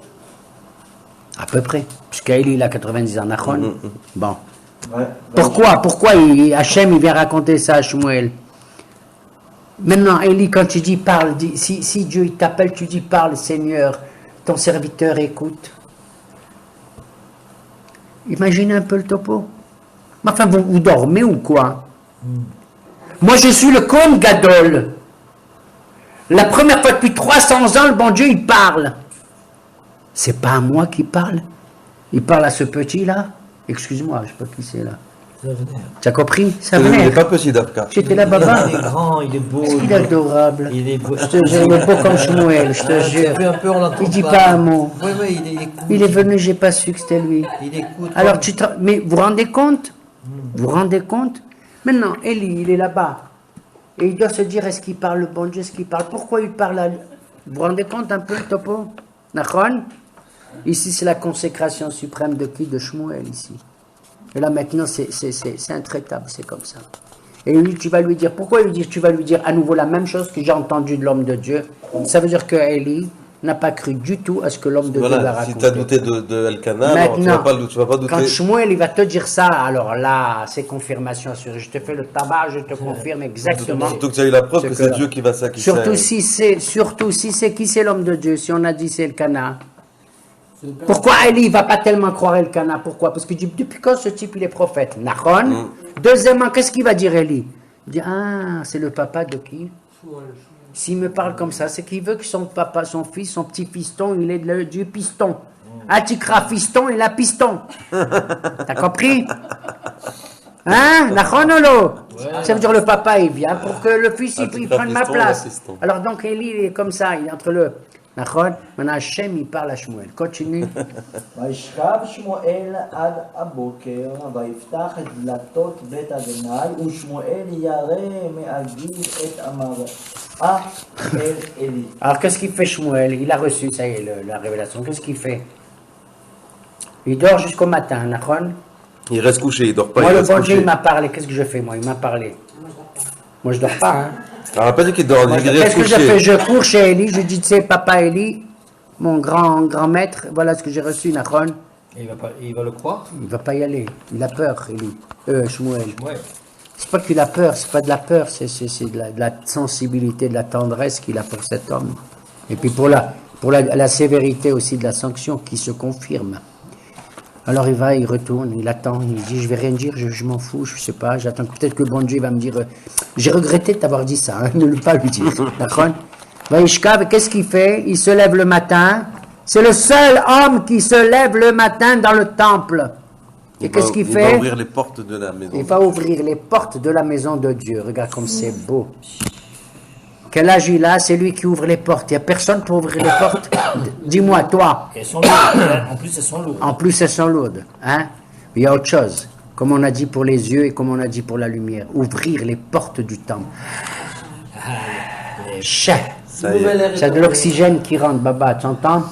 À peu près. Puisqu'Élie, il a 90 ans, Nachon. Bon. Ouais. Pourquoi Hachem, il vient raconter ça à Shmuel? Maintenant, Élie, quand tu dis parle, si Dieu il t'appelle, tu dis parle, Seigneur, ton serviteur écoute. Imaginez un peu le topo. Enfin, vous dormez ou quoi? Moi, je suis le Kohen Gadol. La première fois depuis 300 ans, le bon Dieu, il parle. C'est pas à moi qu'il parle. Il parle à ce petit-là. Excuse-moi, je ne sais pas qui c'est là. Tu as compris? Ça Il venait. n'est pas petit, Dafka. J'étais là, baba. Il est grand, il est beau. Il est adorable. Il est beau. Je te jure, il est beau comme Shmuel, je te jure. Un peu, on l'entend Il dit pas un mot. Oui, il écoute. Il est venu, j'ai pas su que c'était lui. Il écoute. Alors, mais vous vous rendez compte? Vous vous rendez compte? Maintenant, Élie, il est là-bas. Et il doit se dire, est-ce qu'il parle le bon Dieu, est-ce qu'il parle? Pourquoi il parle à lui? Vous vous rendez compte un peu le topo? Nachon? Ici, c'est la consécration suprême de qui? De Shmuel, ici. Et là, maintenant, c'est intraitable, c'est comme ça. Et lui, tu vas lui dire, pourquoi lui dire? Tu vas lui dire à nouveau la même chose que j'ai entendu de l'homme de Dieu. Ça veut dire que Élie n'a pas cru du tout à ce que l'homme de Dieu va Voilà, raconter. si tu as douté de Elkanah, alors tu Maintenant, vas pas douter. quand Shmuel il va te dire ça, alors là, c'est confirmation assurée. Je te fais le tabac, je te confirme exactement. Surtout que tu as eu la preuve que c'est Dieu qui va s'acquitter. Surtout si c'est qui c'est l'homme de Dieu, si on a dit c'est Elkanah. Pourquoi Élie ne va pas tellement croire Elkanah? Pourquoi? Parce que depuis quand ce type il est prophète? Nachon. Deuxièmement, qu'est-ce qu'il va dire Élie? Il dit, ah, c'est le papa de qui? S'il me parle comme ça, c'est qu'il veut que son papa, son fils, son petit fiston, il est du piston. Ah, tu cras fiston, il a piston. T'as compris? Hein? Nachonolo? Ça veut dire le papa, il vient pour que le fils, il prenne ma place. Alors donc, Élie, il est comme ça, il est entre le... Nachon? Maintenant, Hachem, il parle à Shmuel. Continue. וישכב שמואל עד הבוקר, ויפתח את דלתות בית אדוני, ושמואל ירא מהגיל את המראה אל עלי. Alors, qu'est-ce qu'il fait Shmuel? Il a reçu, ça y est, la révélation. Qu'est-ce qu'il fait? Il dort jusqu'au matin, Nachon? Il reste couché, il dort pas. Moi, il le reste bon Dieu, couché. il m'a parlé. Qu'est-ce que je fais, moi? Il m'a parlé. Moi, je dors pas, hein. Alors, on n'a pas dit qu'il dort, il reste Qu'est-ce que je couché. fais? Je cours chez Élie, je dis, tu sais, papa Élie, mon grand maître, voilà ce que j'ai reçu, Nachon. Il va le croire? Il va pas y aller. Il a peur, Élie. Shmuel. Ouais. C'est pas qu'il a peur, c'est pas de la peur, c'est de la sensibilité, de la tendresse qu'il a pour cet homme. Et puis pour la sévérité aussi de la sanction qui se confirme. Alors il va, il retourne, il attend, il dit je vais rien dire, je m'en fous, je sais pas, j'attends peut-être que le bon Dieu va me dire j'ai regretté de t'avoir dit ça, hein, ne le pas lui dire. D'accord? Vaishkav, qu'est-ce qu'il fait? Il se lève le matin. C'est le seul homme qui se lève le matin dans le temple. Et qu'est-ce qu'il fait? Il va ouvrir les portes de la maison. Il va ouvrir les portes de la maison de Dieu. Regarde comme c'est beau. Quel âge il a? C'est lui qui ouvre les portes. Il n'y a personne pour ouvrir les portes. Dis-moi, toi. Elles sont lourdes. En plus, elles sont lourdes. En plus, elles sont lourdes. Hein? Il y a autre chose. Comme on a dit pour les yeux et comme on a dit pour la lumière. Ouvrir les portes du temple. Chais. C'est de l'oxygène qui rentre, Baba. Tu entends?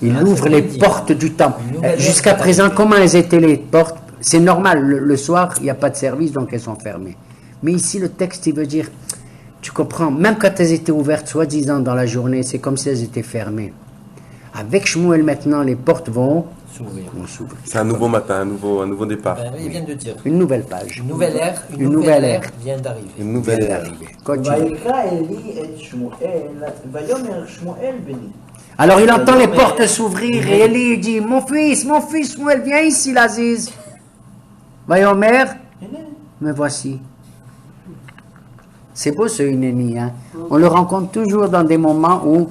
Il ouvre les portes du temple. Jusqu'à présent, comment elles étaient les portes? C'est normal. Le soir, il n'y a pas de service, donc elles sont fermées. Mais ici, le texte, il veut dire... Tu comprends, même quand elles étaient ouvertes, soi-disant dans la journée, c'est comme si elles étaient fermées. Avec Shmuel maintenant, les portes vont s'ouvrir. C'est un nouveau matin, un nouveau départ. Il vient de dire. Une nouvelle page. Une nouvelle ère. Une nouvelle ère vient d'arriver. Une nouvelle ère. Continue. ויקרא עלי את שמואל, ויאמר שמואל בני. Alors il entend les portes s'ouvrir et Élie dit, mon fils, Shmuel, viens ici, l'Aziz. Vayomer, me voici. C'est beau ce Hineni, hein. On le rencontre toujours dans des moments où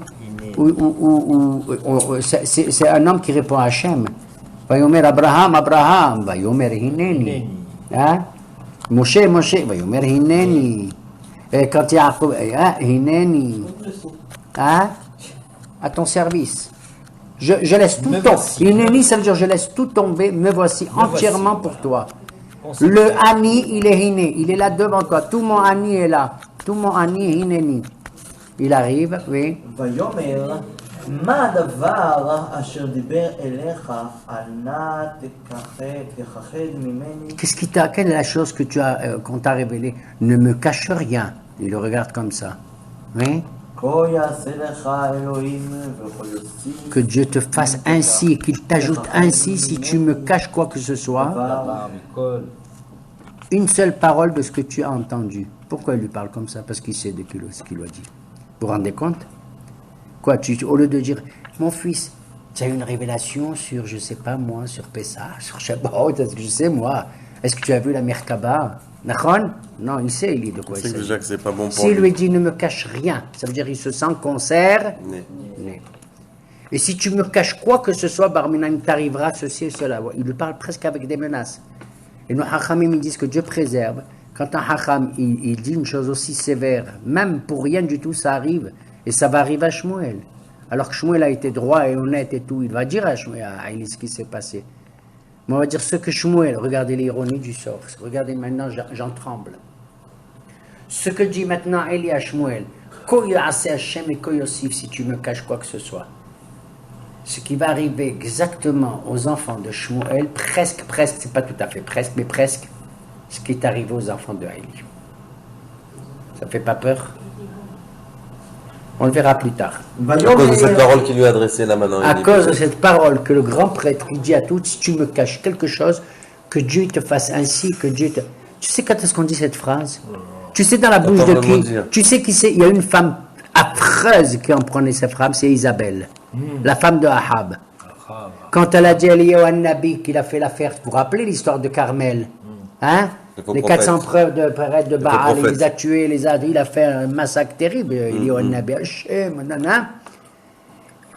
c'est un homme qui répond à Hachem. Vayomer Abraham, Vayomer Hineni. Hein? Moshe, Vayomer Hineni. Et quand Yaakov, Hineni. Hein? À ton service. Je laisse tout tomber. Hineni, ça veut dire je laisse tout tomber, me voici entièrement pour toi. Le Ani, il est Hiné. Il est là devant toi. Tout mon Ani est là. Tout mon Ani, Hinéni. Il arrive, oui. ויאמר, מה הדבר אשר דיבר אליך, אנא תכחד ממני? Qu'est-ce qui t'a, quelle est la chose que qu'on t'a révélée? Ne me cache rien. Il le regarde comme ça. Oui. כה יעשה לך אלוהים וכל יוסיף. Que Dieu te fasse ainsi, qu'il t'ajoute ainsi si tu me caches quoi que ce soit. Une seule parole de ce que tu as entendu. Pourquoi il lui parle comme ça? Parce qu'il sait de ce qu'il lui a dit. Vous vous rendez compte? Quoi, au lieu de dire, mon fils, tu as une révélation sur, je sais pas moi, sur Pessah, sur Shabbat, est-ce que je sais moi? Est-ce que tu as vu la Merkaba? Non, il sait, il est de quoi il C'est s'agit. déjà que c'est pas bon pour S'il lui lui. dit, ne me cache rien, ça veut dire qu'il se sent concerné. Et si tu me caches quoi que ce soit, Barminan, t'arrivera ceci et cela. Il lui parle presque avec des menaces. Et nos Hachamim, ils disent que Dieu préserve. Quand un Hacham, il dit une chose aussi sévère, même pour rien du tout, ça arrive. Et ça va arriver à Shmuel. Alors que Shmuel a été droit et honnête et tout, il va dire à Shmuel, à Eli, ce qui s'est passé. Mais on va dire ce que Shmuel, regardez l'ironie du sort, regardez maintenant, j'en tremble. Ce que dit maintenant Eli à Shmuel, Koyase Hashem et Koyosif, si tu me caches quoi que ce soit. Ce qui va arriver exactement aux enfants de Shmuel, presque, c'est pas tout à fait presque, mais presque, ce qui est arrivé aux enfants de Eli. Ça fait pas peur? On le verra plus tard. À cause de cette parole qu'il lui a adressée là maintenant. À cause de cette parole que le grand prêtre il dit à tous, si tu me caches quelque chose, que Dieu te fasse ainsi, que Dieu te... Tu sais quand est-ce qu'on dit cette phrase? Tu sais dans la bouche de qui? Tu sais qui c'est? Il y a une femme affreuse qui en prenait cette femme, c'est Isabelle, la femme de Ahab. Quand elle a dit à Eliyahu Nabi qu'il a fait l'affaire, vous vous rappelez l'histoire de Carmel? Hein? Les 400 preuves de prêtre de Baal, il les a tués, il a fait un massacre terrible, Eliyahu Nabi.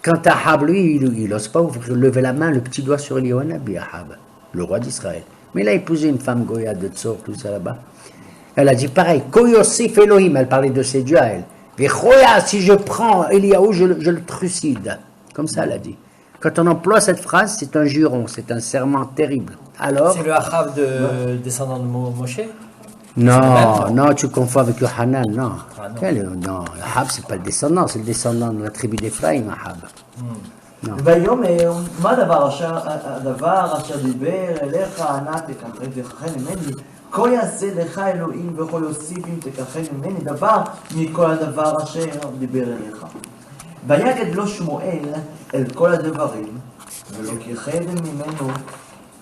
Quand Ahab, lui, il n'ose pas lever la main, le petit doigt sur Eliyahu Nabi, Ahab, le roi d'Israël. Mais il a épousé une femme Goya de Tzor, tout ça là-bas. Elle a dit pareil, Koyosif Elohim, elle parlait de ses dieux à elle. Et Choya, si je prends Eliyahu, je le trucide. Comme ça, elle a dit. Quand on emploie cette phrase, c'est un juron, c'est un serment terrible. Alors, c'est le Achav descendant de Moshe? Non, tu confonds avec le Hanan, non. Ah, non. Non, Ahab, c'est pas le descendant, c'est le descendant de la tribu d'Ephraïm, Ahab. ויאמר, מה הדבר אשר דיבר אליך, אנא תכחד ממני? כה יעשה לך אלוהים וכל יוסיף אם תכחד ממני דבר מכל הדבר אשר דיבר אליך. ויגד לו שמואל אל כל הדברים, ולא כיחד ממנו,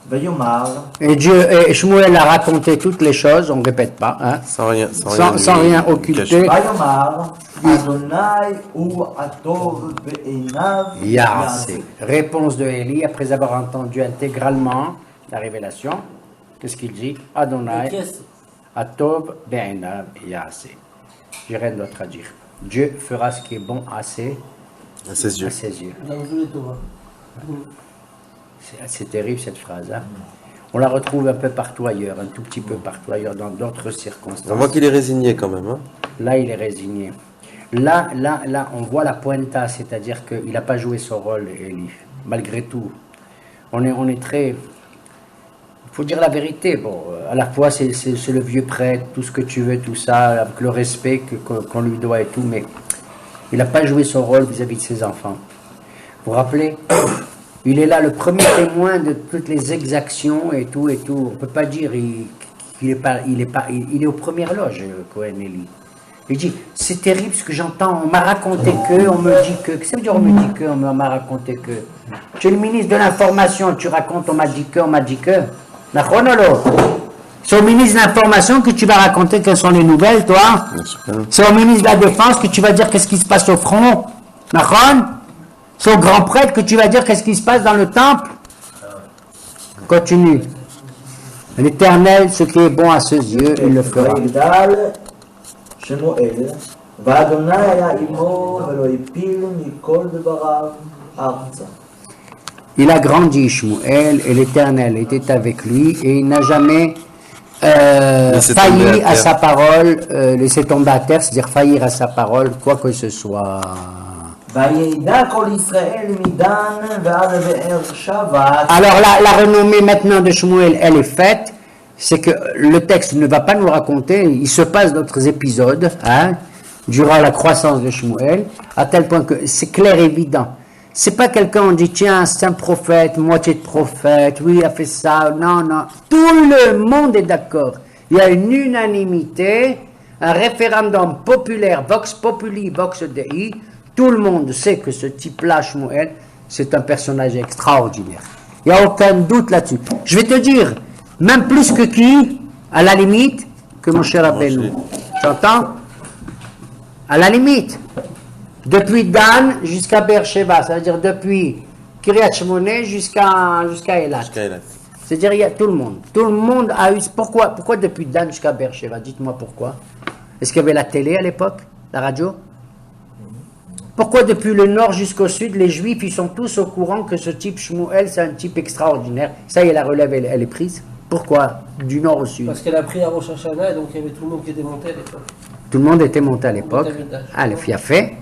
ויאמר... Et Shmuel a raconté toutes les choses, on ne répète pas, hein, sans rien occulter. ויאמר, אדוני הוא הטוב בעיניו Yahse. Réponse de Élie, après avoir entendu intégralement la révélation, qu'est-ce qu'il dit? Adonai, Atov Be'enav Yahse. J'ai rien d'autre à dire. Dieu fera ce qui est bon à ses yeux. C'est terrible cette phrase. Hein? On la retrouve un peu partout ailleurs, un tout petit peu partout ailleurs, dans d'autres circonstances. On voit qu'il est résigné quand même. Hein? Là, il est résigné. Là, on voit la pointa, c'est-à-dire qu'il n'a pas joué son rôle, Élie. Malgré tout, on est très... Il faut dire la vérité. Bon, à la fois, c'est le vieux prêtre, tout ce que tu veux, tout ça, avec le respect qu'on lui doit et tout, mais il n'a pas joué son rôle vis-à-vis de ses enfants. Vous vous rappelez? Il est là, le premier témoin de toutes les exactions et tout et tout. On ne peut pas dire qu'il est aux premières loges, Cohen Eli. Il dit, c'est terrible ce que j'entends, on m'a raconté que, on me dit que. Qu'est-ce que ça veut dire on me dit que, on m'a raconté que? Tu es le ministre de l'information, tu racontes, on m'a dit que, on m'a dit que. C'est au ministre de l'information que tu vas raconter quelles sont les nouvelles, toi. C'est au ministre de la Défense que tu vas dire qu'est-ce qui se passe au front. C'est au grand prêtre que tu vas dire qu'est-ce qui se passe dans le temple. Continue. L'Éternel, ce qui est bon à ses yeux, il le fera. Il a grandi, Shmuel, et l'Éternel était avec lui, et il n'a jamais failli à sa parole, laissé tomber à terre, c'est-à-dire faillir à sa parole, quoi que ce soit. Alors la renommée maintenant de Shmuel, elle est faite. c'est que le texte ne va pas nous raconter, il se passe d'autres épisodes, hein, durant la croissance de Shmuel, à tel point que c'est clair et évident. C'est pas quelqu'un, on dit, tiens, c'est un prophète, moitié de prophète, oui, il a fait ça, non, non. Tout le monde est d'accord. Il y a une unanimité, un référendum populaire, Vox Populi, Vox Dei. Tout le monde sait que ce type-là, Shmuel, c'est un personnage extraordinaire. Il n'y a aucun doute là-dessus. Je vais te dire, même plus que qui, à la limite, que mon cher Rabbeinu. J'entends? À la limite. Depuis Dan jusqu'à Beersheba, ça veut dire depuis Kiryat Shmone jusqu'à Elat. C'est-à-dire il y a tout le monde. Tout le monde a eu... Pourquoi depuis Dan jusqu'à Beersheba? Dites-moi pourquoi. Est-ce qu'il y avait la télé à l'époque? La radio? Pourquoi depuis le nord jusqu'au sud, les juifs, ils sont tous au courant que ce type Shmuel, c'est un type extraordinaire? Ça y est, la relève, elle est prise. Pourquoi? Du nord au sud. Parce qu'elle a pris à Rosh Hashanah et donc il y avait tout le monde qui était monté à l'époque. Tout le monde était monté à l'époque. Ah, le a fait.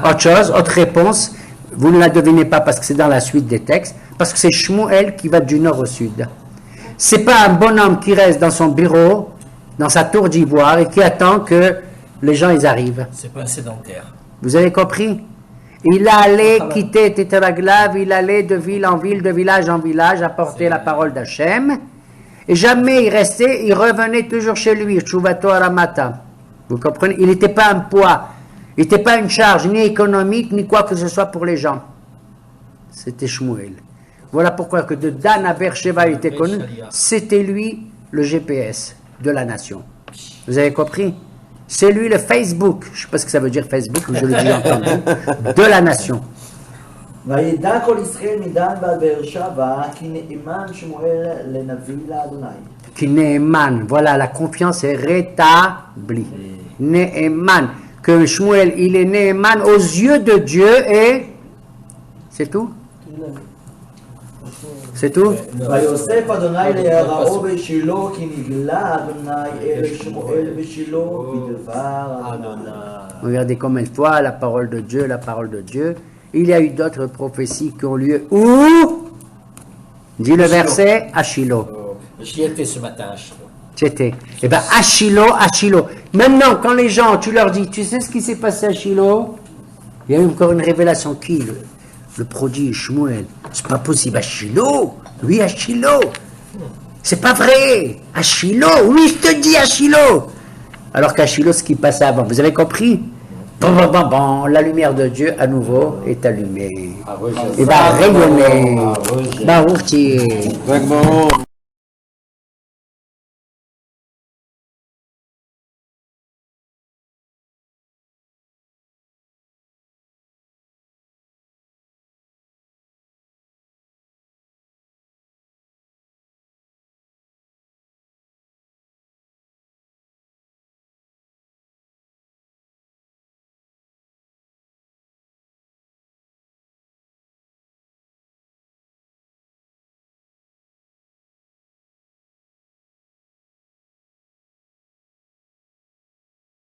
Autre chose, autre réponse, vous ne la devinez pas parce que c'est dans la suite des textes, parce que c'est Shmuel qui va du nord au sud. C'est pas un bonhomme qui reste dans son bureau, dans sa tour d'ivoire et qui attend que les gens ils arrivent. C'est pas un sédentaire. Vous avez compris? Il allait quitter Tétéraglav, il allait de ville en ville, de village en village, apporter la parole d'Hachem. Et jamais il restait, il revenait toujours chez lui, Tchouvato Aramata. Vous comprenez? Il n'était pas un poids. Il n'était pas une charge ni économique, ni quoi que ce soit pour les gens. C'était Shmuel. Voilà pourquoi que de Dan à Beersheba il était connu. C'était lui le GPS de la nation. Vous avez compris? C'est lui le Facebook. Je ne sais pas ce que ça veut dire Facebook, mais je le dis entendu. De la nation. וידע כל ישראל מדן ועד באר שבע כי נאמן שמואל לנביא לאדוני. Qui Neeman, voilà, la confiance est rétablie. Neeman, que Shmuel, il est Neeman aux yeux de Dieu et... C'est tout? C'est tout? ויוסף אדוני לירעו בשילה כי נגלה אדוני אל שמואל בשילה בדבר אדוני. Regardez combien de fois la parole de Dieu, la parole de Dieu. Il y a eu d'autres prophéties qui ont lieu où? Dit le verset, à Shiloh. J'y étais ce matin à Shiloh. C'était. Eh bien, à Shiloh, à Shiloh. Maintenant, quand les gens, tu leur dis, tu sais ce qui s'est passé à Shiloh? Il y a eu encore une révélation. Qui? Le prodige, Shmuel. C'est pas possible. À Shiloh? Oui, à Shiloh. C'est pas vrai. À Shiloh? Oui, je te dis à Shiloh. Alors qu'à Shiloh, ce qui passait avant. Vous avez compris? Bon, bon, bon, bon, la lumière de Dieu à nouveau est allumée. Et va rayonner. Baruch Tieh.